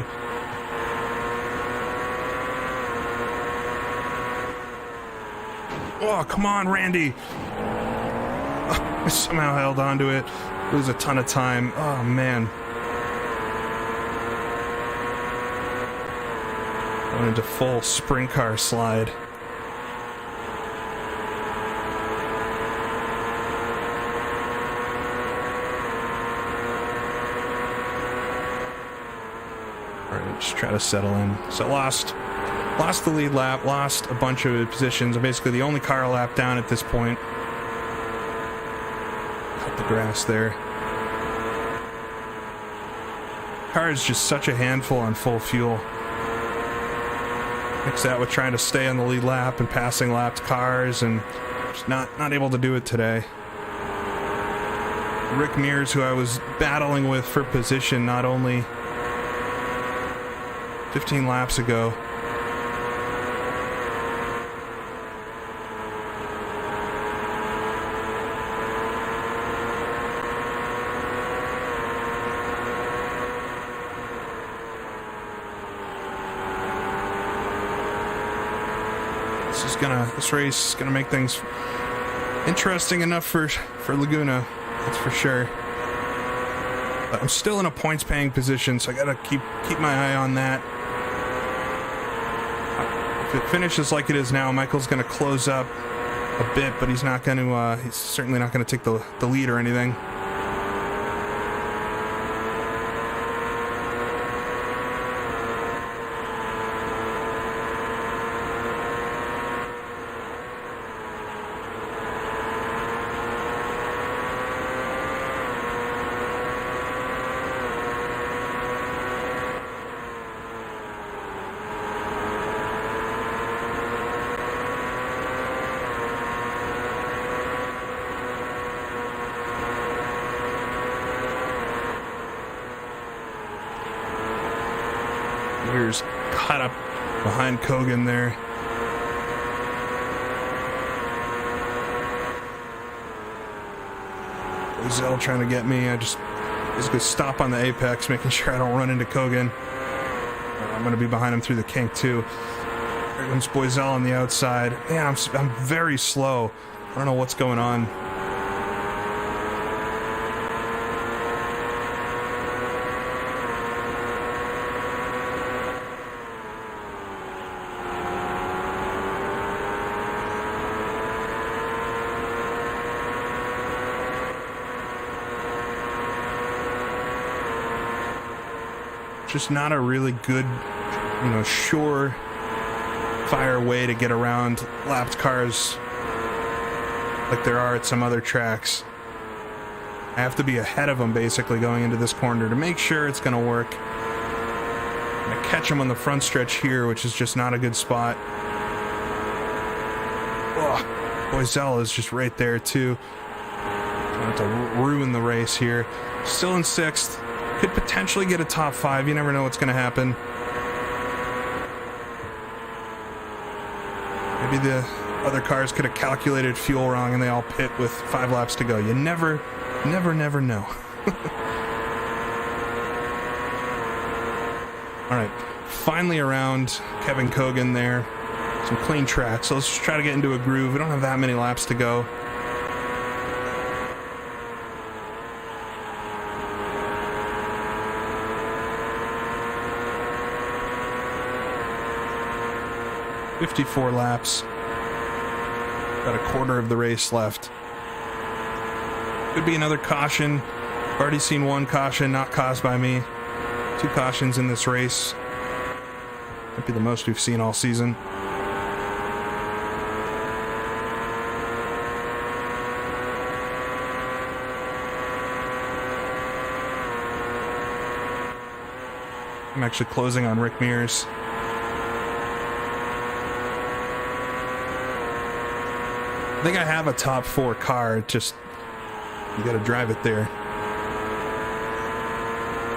Oh, come on, Randy. I somehow held on to it. Lose a ton of time. Oh, man. Went into full sprint car slide. Alright, just try to settle in. So lost the lead lap, lost a bunch of positions. I'm basically the only car lap down at this point. Cut the grass there. Car is just such a handful on full fuel. Mix that with trying to stay on the lead lap and passing lapped cars, and just not able to do it today. Rick Mears, who I was battling with for position not only 15 laps ago, this race is gonna make things interesting enough for Laguna, that's for sure. But I'm still in a points paying position, so I gotta keep my eye on that. If it finishes like it is now, Michael's gonna close up a bit, but he's certainly not gonna take the lead or anything. Mears caught up behind Kogan there. Ozell trying to get me. I just basically stop on the apex, making sure I don't run into Kogan. I'm going to be behind him through the kink too. There comes Boiselle on the outside. Man, I'm very slow. I don't know what's going on. Just not a really good, sure fire way to get around lapped cars like there are at some other tracks. I have to be ahead of them basically going into this corner to make sure it's going to work. I'm going to catch him on the front stretch here, which is just not a good spot. Oh, Boiselle is just right there too. Trying to ruin the race here. Still in 6th. Could potentially get a top 5. You never know what's going to happen. Maybe the other cars could have calculated fuel wrong and they all pit with 5 laps to go. You never know. Alright, finally around Kevin Kogan there. Some clean tracks. So let's just try to get into a groove. We don't have that many laps to go. .54 laps. About a quarter of the race left. Could be another caution. Already seen one caution not caused by me. 2 cautions in this race. Might be the most we've seen all season. I'm actually closing on Rick Mears. I think I have a top 4 car, just you gotta drive it there.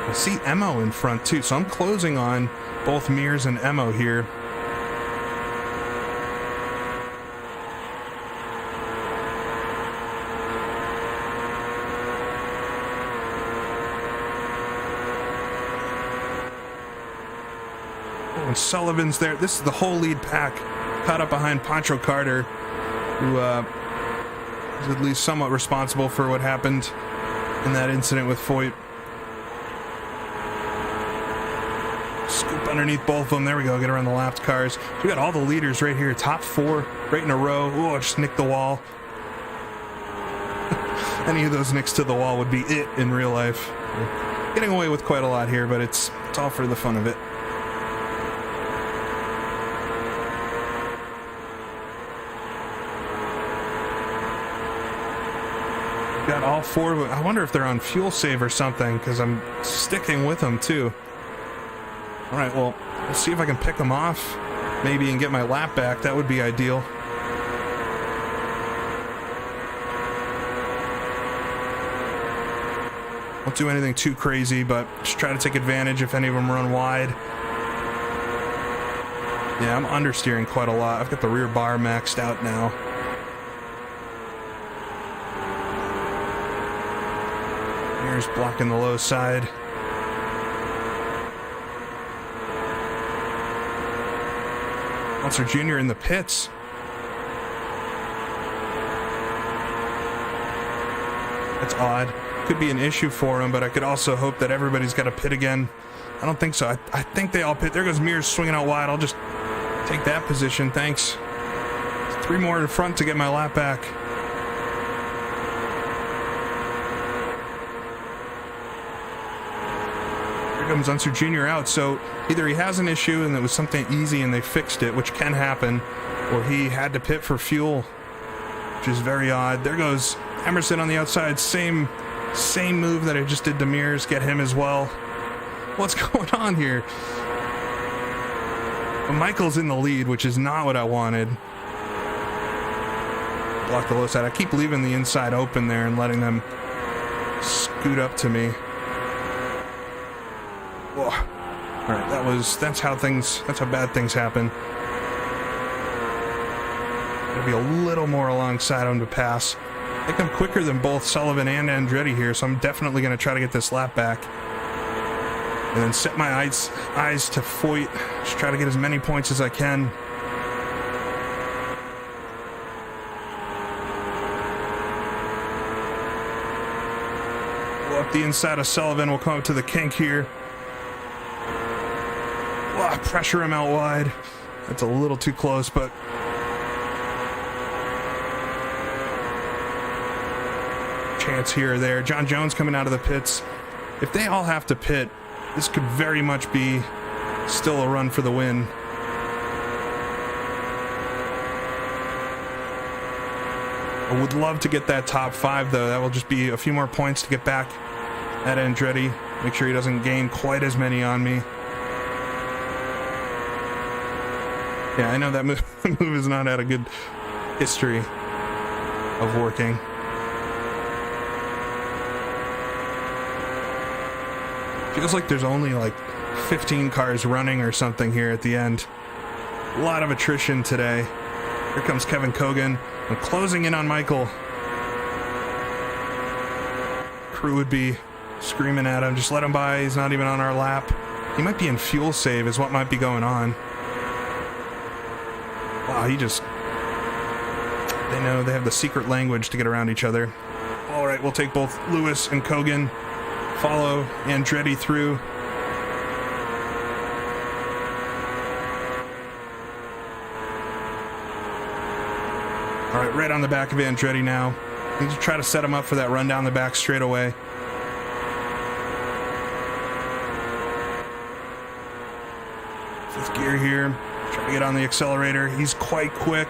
I see Emo in front too, so I'm closing on both Mears and Emo here. Oh, and Sullivan's there. This is the whole lead pack caught up behind Pancho Carter. who is at least somewhat responsible for what happened in that incident with Foyt. Scoop underneath both of them. There we go. Get around the lapped cars. We got all the leaders right here. Top 4 right in a row. Oh, I just nicked the wall. Any of those nicks to the wall would be it in real life. Getting away with quite a lot here, but it's all for the fun of it. Got all 4 of them. I wonder if they're on fuel save or something, because I'm sticking with them too. All right, well, let's see if I can pick them off maybe and get my lap back. That would be ideal. Won't do anything too crazy, but just try to take advantage if any of them run wide. Yeah, I'm understeering quite a lot. I've got the rear bar maxed out now. Here's blocking the low side. Monster Jr. in the pits. That's odd. Could be an issue for him, but I could also hope that everybody's got to pit again. I don't think so. I think they all pit. There goes Mears swinging out wide. I'll just take that position. Thanks. 3 more in front to get my lap back. Here comes Unser Jr. out. So either he has an issue and it was something easy and they fixed it, which can happen, or he had to pit for fuel, which is very odd. There goes Emerson on the outside. Same move that I just did to Mears. Get him as well. What's going on here? Well, Michael's in the lead, which is not what I wanted. Block the low side. I keep leaving the inside open there and letting them scoot up to me. Whoa. All right, that's how bad things happen. Gotta be a little more alongside him to pass. I think I'm quicker than both Sullivan and Andretti here, so I'm definitely going to try to get this lap back. And then set my eyes to Foyt. Just try to get as many points as I can. Go up the inside of Sullivan. We'll come up to the kink here. Wow, pressure him out wide. That's a little too close, but... chance here or there. John Jones coming out of the pits. If they all have to pit, this could very much be still a run for the win. I would love to get that top 5 though. That will just be a few more points to get back at Andretti. Make sure he doesn't gain quite as many on me. Yeah, I know that move has not had a good history of working. Feels like there's only like 15 cars running or something here at the end. A lot of attrition today. Here comes Kevin Kogan. I'm closing in on Michael. Crew would be screaming at him. Just let him by. He's not even on our lap. He might be in fuel save is what might be going on. Wow, they know they have the secret language to get around each other. All right, we'll take both Lewis and Kogan. Follow Andretti through. All right, right on the back of Andretti now. Need to try to set him up for that run down the back straightaway. Fifth gear here. Try to get on the accelerator. He's quite quick.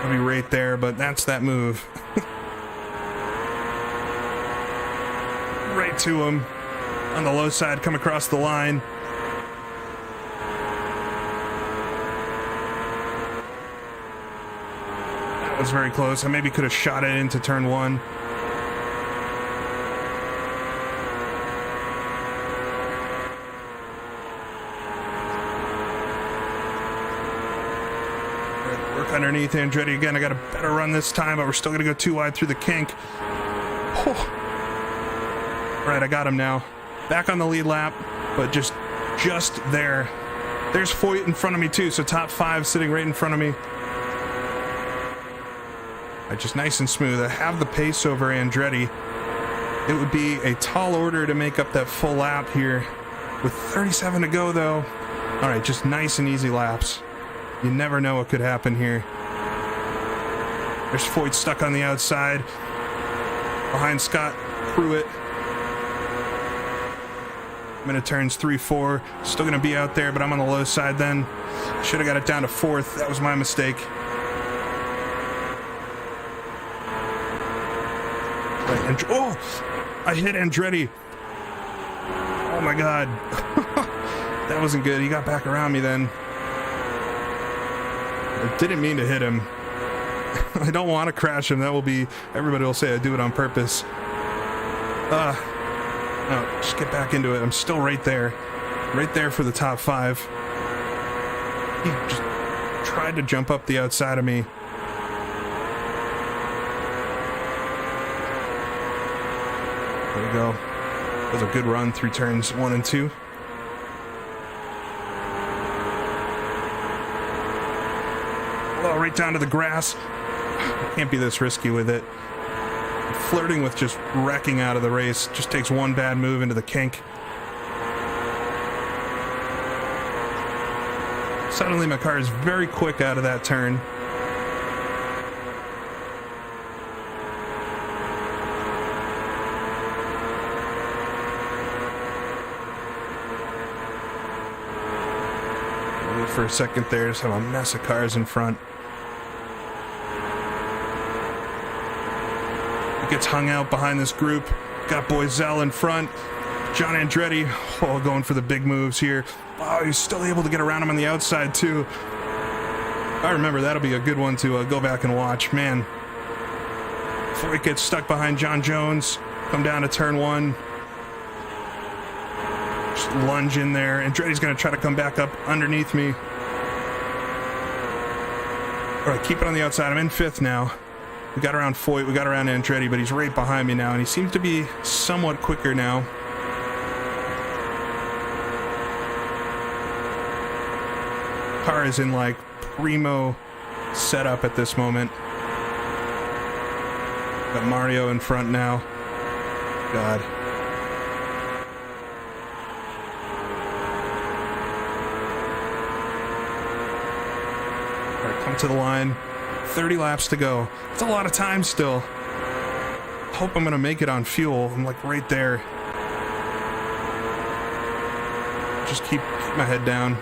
I'll be right there, but that's that move. Right to him on the low side, come across the line. That was very close. I maybe could have shot it into turn 1. Work underneath Andretti again. I got a better run this time, but we're still going to go too wide through the kink. Oh. All right, I got him now. Back on the lead lap, but just there. There's Foyt in front of me too, so top 5 sitting right in front of me. Just nice and smooth. I have the pace over Andretti. It would be a tall order to make up that full lap here. With 37 to go though. Alright, just nice and easy laps. You never know what could happen here. There's Foyt stuck on the outside. Behind Scott Pruitt. I'm into turns 3, 4. Still going to be out there, but I'm on the low side then. Should have got it down to 4th. That was my mistake. Right, and oh! I hit Andretti. Oh my god. That wasn't good. He got back around me then. I didn't mean to hit him. I don't want to crash him. That will be... Everybody will say I do it on purpose. No, just get back into it. I'm still right there. Right there for the top 5. He just tried to jump up the outside of me. There we go. That was a good run through turns 1 and 2. Oh, right down to the grass. Can't be this risky with it. I'm flirting with just wrecking out of the race. Just takes one bad move into the kink. Suddenly my car is very quick out of that turn. Wait for a second there, just have a mess of cars in front. Gets hung out behind this group. Got Boiselle in front. John Andretti, going for the big moves here. Oh, he's still able to get around him on the outside too. I remember that'll be a good one to go back and watch. Man, before he gets stuck behind John Jones, come down to turn 1. Just lunge in there. Andretti's going to try to come back up underneath me. All right, keep it on the outside. I'm in 5th now. We got around Foyt, we got around Andretti, but he's right behind me now, and he seems to be somewhat quicker now. Car is in like primo setup at this moment. Got Mario in front now. God. All right, come to the line. 30 laps to go. It's a lot of time still. Hope I'm gonna make it on fuel. I'm like right there. Just keep my head down.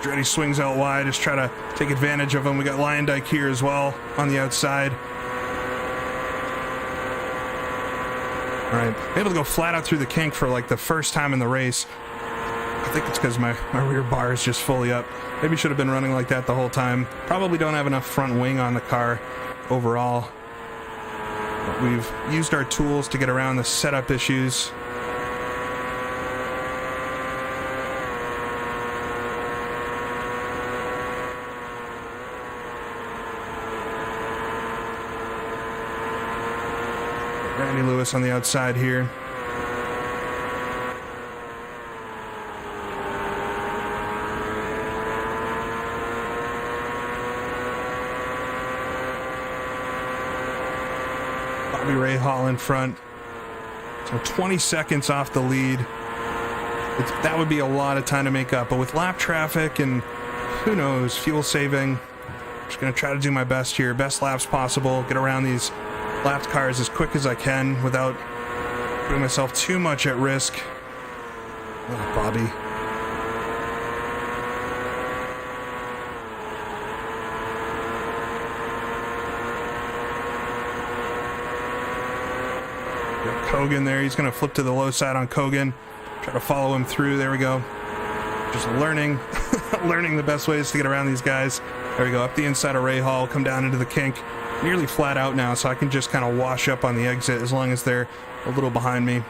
Andretti swings out wide, just try to take advantage of him. We got Lyondike here as well on the outside. All right, able to go flat out through the kink for like the first time in the race. I think it's because my rear bar is just fully up. Maybe should have been running like that the whole time. Probably don't have enough front wing on the car overall. But we've used our tools to get around the setup issues. Randy Lewis on the outside here. Ray Hall in front, so 20 seconds off the lead. That would be a lot of time to make up, but with lap traffic and who knows, fuel saving, I'm just going to try to do my best here, best laps possible, get around these lapped cars as quick as I can without putting myself too much at risk. Oh, Bobby. Kogan there, he's going to flip to the low side on Kogan, try to follow him through. There we go. Just learning learning the best ways to get around these guys. There we go, up the inside of Ray Hall, come down into the kink, nearly flat out now, so I can just kind of wash up on the exit as long as they're a little behind me.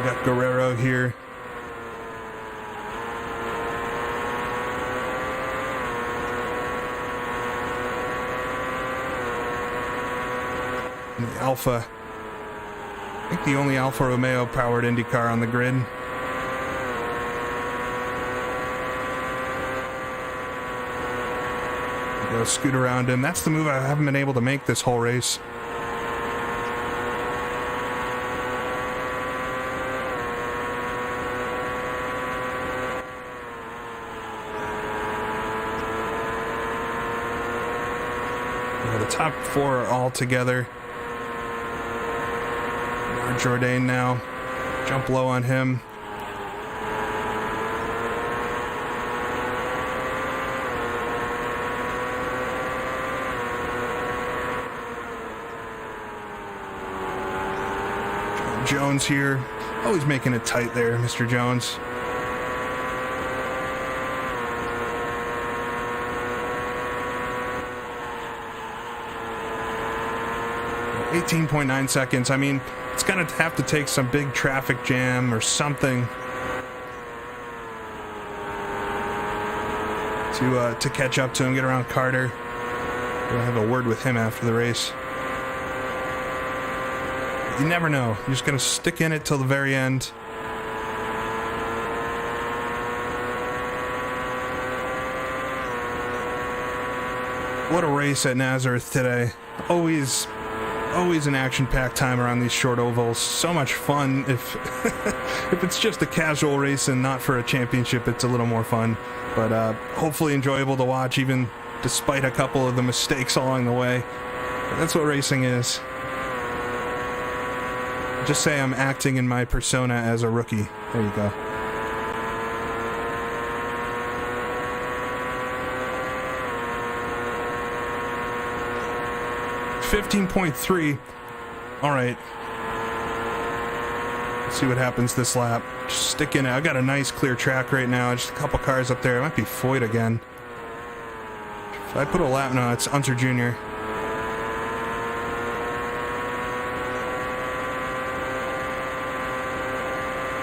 got Guerrero here. And the Alpha. I think the only Alfa Romeo powered IndyCar on the grid. Go scoot around him. That's the move I haven't been able to make this whole race. The top four are all together. Jourdain now. Jump low on him. Jones here. Always making it tight there, Mr. Jones. .9 seconds. I mean, it's gonna have to take some big traffic jam or something to catch up to him, get around Carter. We'll have a word with him after the race. You never know. You're just gonna stick in it till the very end. What a race at Nazareth today. Always an action-packed time around these short ovals. So much fun. If if it's just a casual race and not for a championship, it's a little more fun. But hopefully enjoyable to watch, even despite a couple of the mistakes along the way. But that's what racing is. Just say I'm acting in my persona as a rookie. There you go. .3. All right. Let's see what happens this lap. Just stick in it. I got a nice clear track right now. Just a couple cars up there. It might be Foyt again. If I put a lap, no, it's Unser Jr.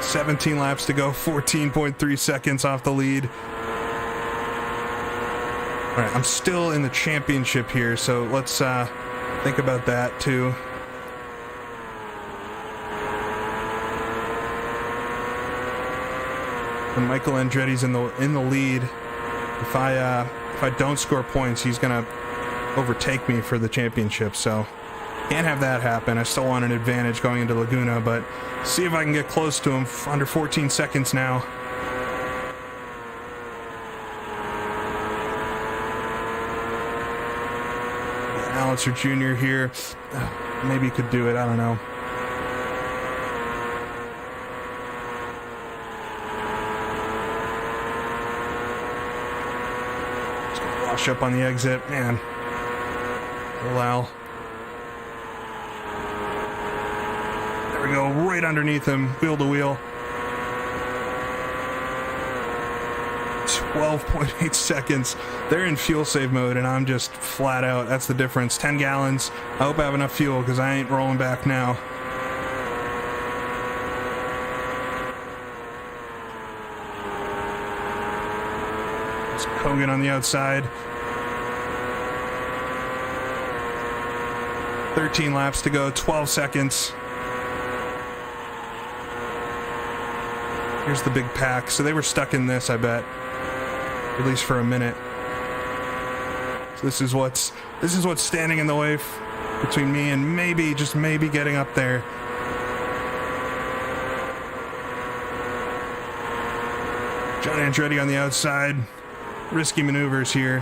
.17 laps to go. 14.3 seconds off the lead. All right, I'm still in the championship here, so let's think about that too. And Michael Andretti's in the lead. If I don't score points, he's gonna overtake me for the championship. So can't have that happen. I still want an advantage going into Laguna, but see if I can get close to him. Under 14 seconds now. Axelson Jr. here. Maybe he could do it. I don't know. Just gonna wash up on the exit. Man. Allow. There we go. Right underneath him. Wheel to wheel. 12.8 seconds. They're in fuel save mode and I'm just flat out. That's the difference. 10 gallons. I hope I have enough fuel because I ain't rolling back now. It's Kogan on the outside. 13 laps to go. 12 seconds. Here's the big pack. So they were stuck in this, I bet. At least for a minute. So this is what's standing in the way between me and maybe, just maybe, getting up there. John Andretti on the outside. Risky maneuvers here.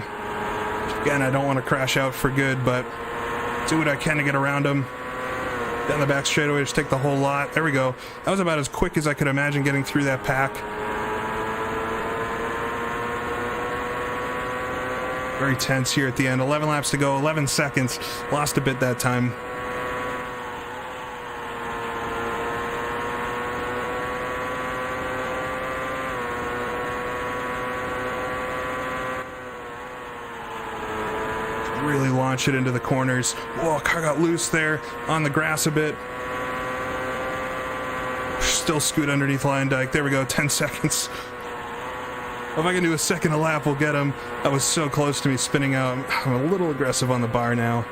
Again, I don't want to crash out for good, but do what I can to get around him. Down the back straightaway, just take the whole lot. There we go. That was about as quick as I could imagine getting through that pack. Very tense here at the end. 11 laps to go, 11 seconds. Lost a bit that time. Really launch it into the corners. Whoa, car got loose there on the grass a bit. Still scoot underneath Lyondike. There we go, 10 seconds. If I can do a second a lap, we'll get him. That was so close to me spinning out. I'm a little aggressive on the bar now.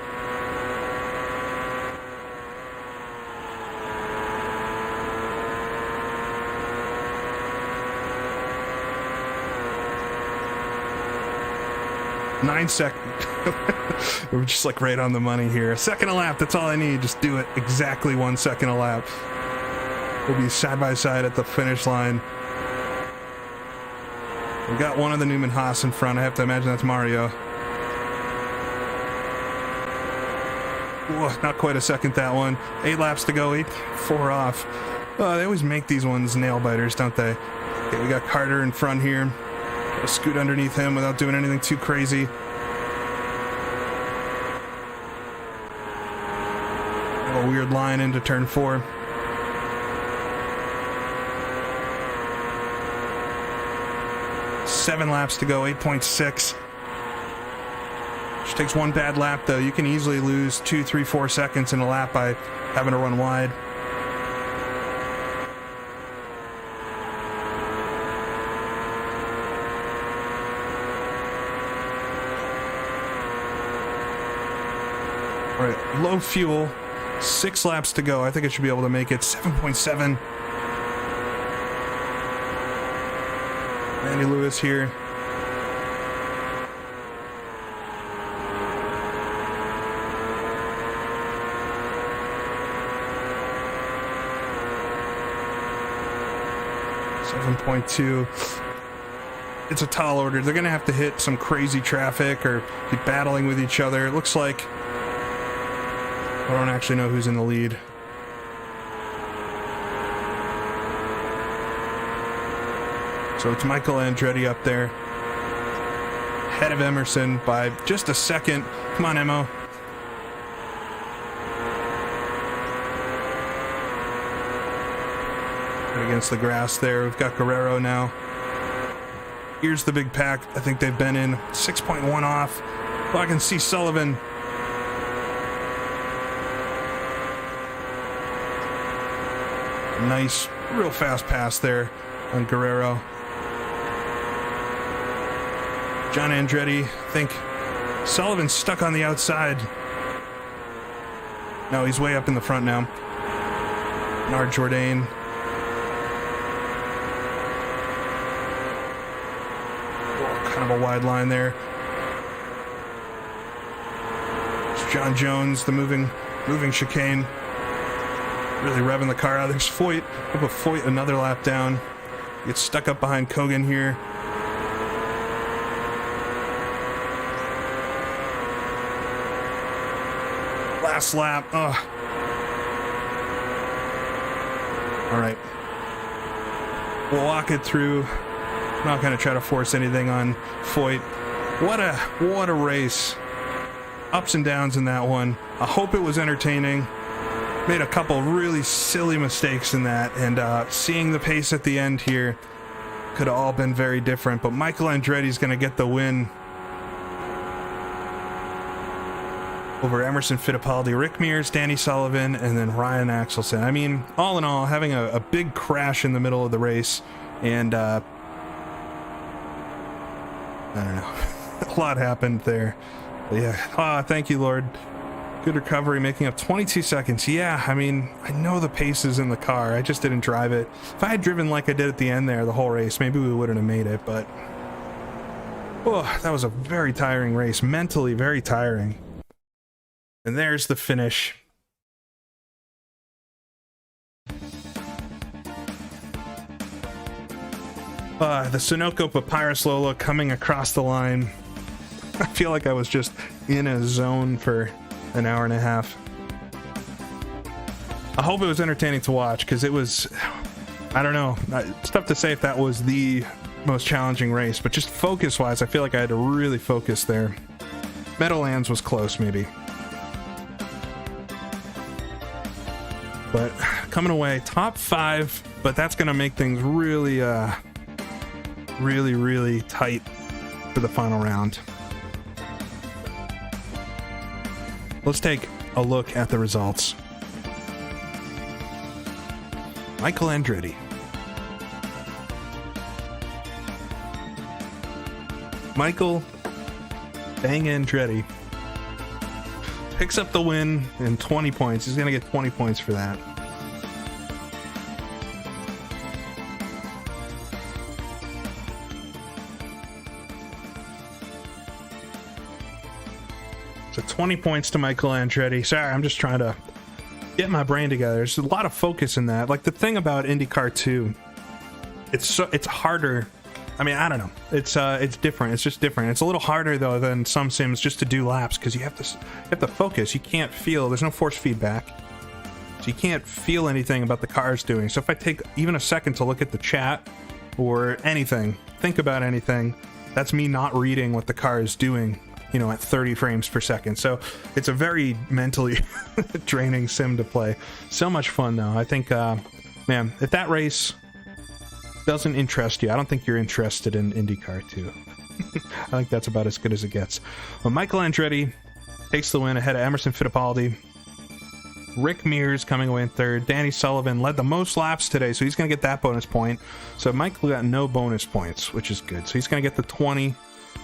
Nine seconds. We're just like right on the money here. A second a lap, that's all I need. Just do it exactly 1 second a lap. We'll be side by side at the finish line. We got one of the Newman Haas in front. I have to imagine that's Mario. Whoa, not quite a second that one. 8 laps to go, 4 off. They always make these ones nail biters, don't they? Okay, we got Carter in front here. Gotta scoot underneath him without doing anything too crazy. A weird line into turn 4. Seven laps to go, 8.6. Just takes one bad lap though. You can easily lose 2, 3, 4 seconds in a lap by having to run wide. All right, low fuel, 6 laps to go. I think I should be able to make it. 7.7. Andy Lewis here. .2. It's a tall order. They're going to have to hit some crazy traffic or be battling with each other. It looks like I don't actually know who's in the lead. So it's Michael Andretti up there, ahead of Emerson by just a second. Come on, Emo. Against the grass there. We've got Guerrero now. Here's the big pack. I think they've been in 6.1 off. Oh, I can see Sullivan. Nice, real fast pass there on Guerrero. John Andretti, I think Sullivan's stuck on the outside. No, he's way up in the front now. Nard Jourdain. Kind of a wide line there. It's John Jones, the moving chicane. Really revving the car out. There's Foyt. We'll put Foyt another lap down. Gets stuck up behind Kogan here. Last lap. Ugh. All right. We'll walk it through. I'm not going to try to force anything on Foyt. What a race. Ups and downs in that one. I hope it was entertaining. Made a couple really silly mistakes in that, and seeing the pace at the end here could have all been very different, but Michael Andretti's going to get the win over Emerson Fittipaldi, Rick Mears, Danny Sullivan, and then Ryan Axelson. I mean, all in all, having a big crash in the middle of the race, and I don't know, a lot happened there. But yeah, thank you, Lord. Good recovery, making up 22 seconds. Yeah, I mean, I know the pace is in the car. I just didn't drive it. If I had driven like I did at the end there, the whole race, maybe we wouldn't have made it, but oh, that was a very tiring race. Mentally very tiring. And there's the finish. The Sunoco Papyrus Lola coming across the line. I feel like I was just in a zone for an hour and a half. I hope it was entertaining to watch, because it was, I don't know, it's tough to say if that was the most challenging race, but just focus wise, I feel like I had to really focus there. Meadowlands was close, maybe. But coming away top 5, but that's going to make things really, really tight for the final round. Let's take a look at the results. Michael Andretti. Michael Dang Andretti picks up the win and 20 points. He's going to get 20 points for that. So 20 points to Michael Andretti. Sorry, I'm just trying to get my brain together. There's a lot of focus in that. Like the thing about IndyCar 2, it's harder. I mean, I don't know. It's different. It's just different. It's a little harder though than some sims just to do laps because you have to focus. You can't feel. There's no force feedback, so you can't feel anything about the car's doing. So if I take even a second to look at the chat or anything, think about anything, that's me not reading what the car is doing. You know, at 30 frames per second. So it's a very mentally draining sim to play. So much fun though. I think, man, if that race doesn't interest you, I don't think you're interested in IndyCar 2. I think that's about as good as it gets. Well, Michael Andretti takes the win ahead of Emerson Fittipaldi. Rick Mears coming away in third. Danny Sullivan led the most laps today, so he's going to get that bonus point. So Michael got no bonus points, which is good. So he's going to get the 20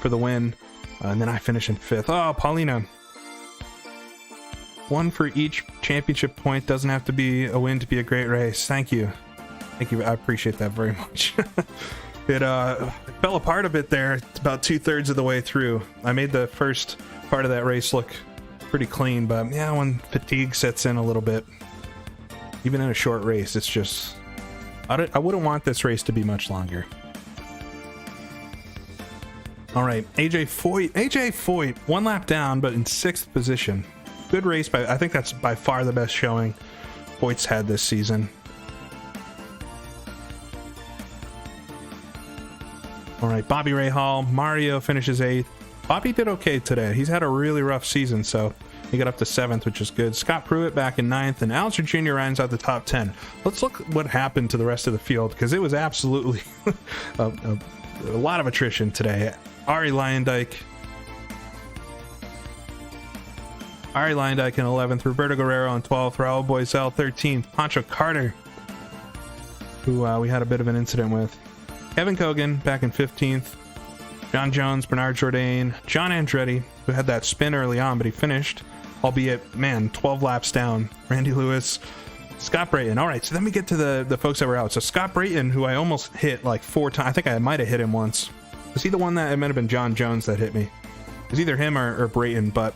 for the win. And then I finish in fifth. Oh, Paulina. One for each championship point. Doesn't have to be a win to be a great race. Thank you. Thank you. I appreciate that very much. It fell apart a bit there. It's about 2/3 of the way through. I made the first part of that race look pretty clean, but yeah, when fatigue sets in a little bit, even in a short race, it's just... I wouldn't want this race to be much longer. All right, AJ Foyt, one lap down, but in 6th position. Good race, but I think that's by far the best showing Foyt's had this season. All right, Bobby Rahal, Mario finishes 8th. Bobby did okay today. He's had a really rough season, so he got up to 7th, which is good. Scott Pruitt back in 9th, and Alger Jr. rounds out the top 10. Let's look what happened to the rest of the field, because it was absolutely a lot of attrition today. Ari Leyendijk in 11th, Roberto Guerrero in 12th, Raul Boisel 13th, Pancho Carter, who we had a bit of an incident with, Kevin Kogan back in 15th, John Jones, Bernard Jourdain, John Andretti, who had that spin early on, but he finished, albeit, man, 12 laps down, Randy Lewis, Scott Brayton. All right, so then we get to the folks that were out. So Scott Brayton, who I almost hit like 4 times, I think I might have hit him once. Was he the one that, it might have been John Jones that hit me. It was either him or Brayton, but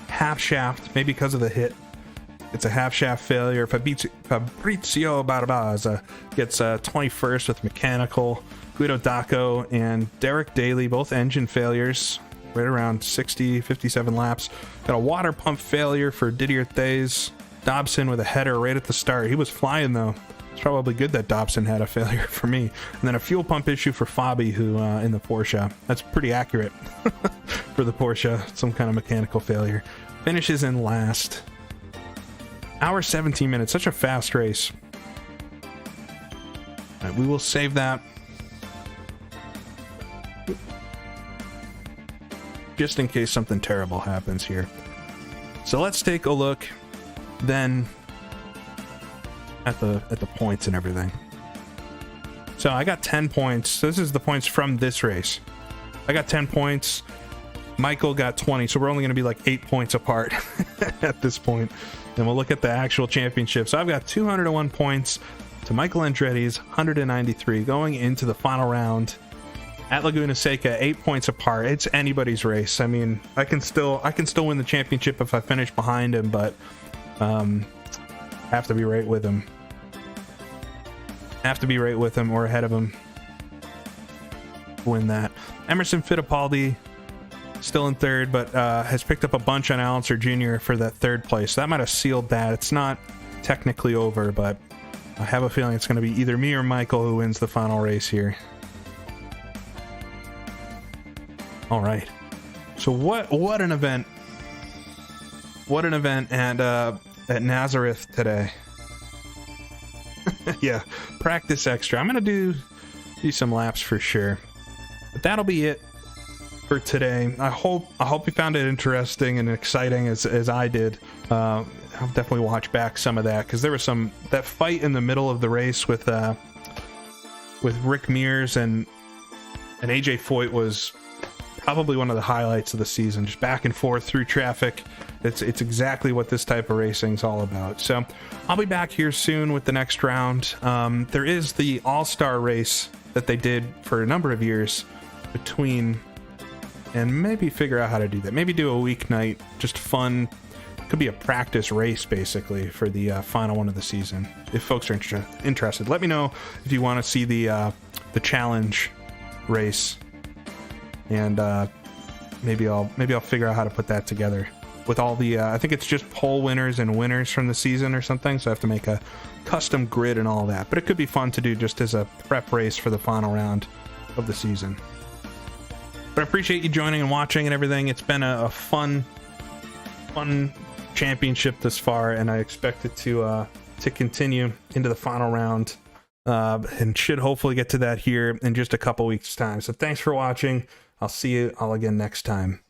half shaft, maybe because of the hit. It's a half shaft failure. Fabrizio Barbaza gets 21st with mechanical. Guido Dacco and Derek Daly, both engine failures, right around 60, 57 laps. Got a water pump failure for Didier Thays. Dobson with a header right at the start. He was flying though. It's probably good that Dobson had a failure for me. And then a fuel pump issue for Fabi, who in the Porsche. That's pretty accurate for the Porsche. Some kind of mechanical failure. Finishes in last. Hour 17 minutes. Such a fast race. All right, we will save that. Just in case something terrible happens here. So let's take a look then at the points and everything. So I got 10 points. So this is the points from this race. I got 10 points. Michael got 20, so we're only going to be like 8 points apart at this point. And we'll look at the actual championship. So I've got 201 points to Michael Andretti's 193 going into the final round at Laguna Seca, 8 points apart. It's anybody's race. I mean, I can still win the championship if I finish behind him, but have to be right with him. Have to be right with him or ahead of him. Win that. Emerson Fittipaldi still in third, but has picked up a bunch on Alonso Jr. for that third place. That might have sealed that. It's not technically over, but I have a feeling it's going to be either me or Michael who wins the final race here. All right. So what an event. What an event at Nazareth today. Yeah, practice extra. I'm going to do some laps for sure. But that'll be it for today. I hope you found it interesting and exciting as I did. I'll definitely watch back some of that, because there was that fight in the middle of the race with Rick Mears and AJ Foyt was probably one of the highlights of the season. Just back and forth through traffic. It's exactly what this type of racing is all about. So I'll be back here soon with the next round. There is the All-Star race that they did for a number of years between, and maybe figure out how to do that. Maybe do a weeknight, just fun. Could be a practice race basically for the final one of the season. If folks are interested, let me know if you want to see the challenge race, and maybe I'll figure out how to put that together with all the I think it's just pole winners and winners from the season or something, so I have to make a custom grid and all that, but it could be fun to do just as a prep race for the final round of the season. But I appreciate you joining and watching and everything. It's been a fun championship this far, and I expect it to continue into the final round, and should hopefully get to that here in just a couple weeks time. So thanks for watching. I'll see you all again next time.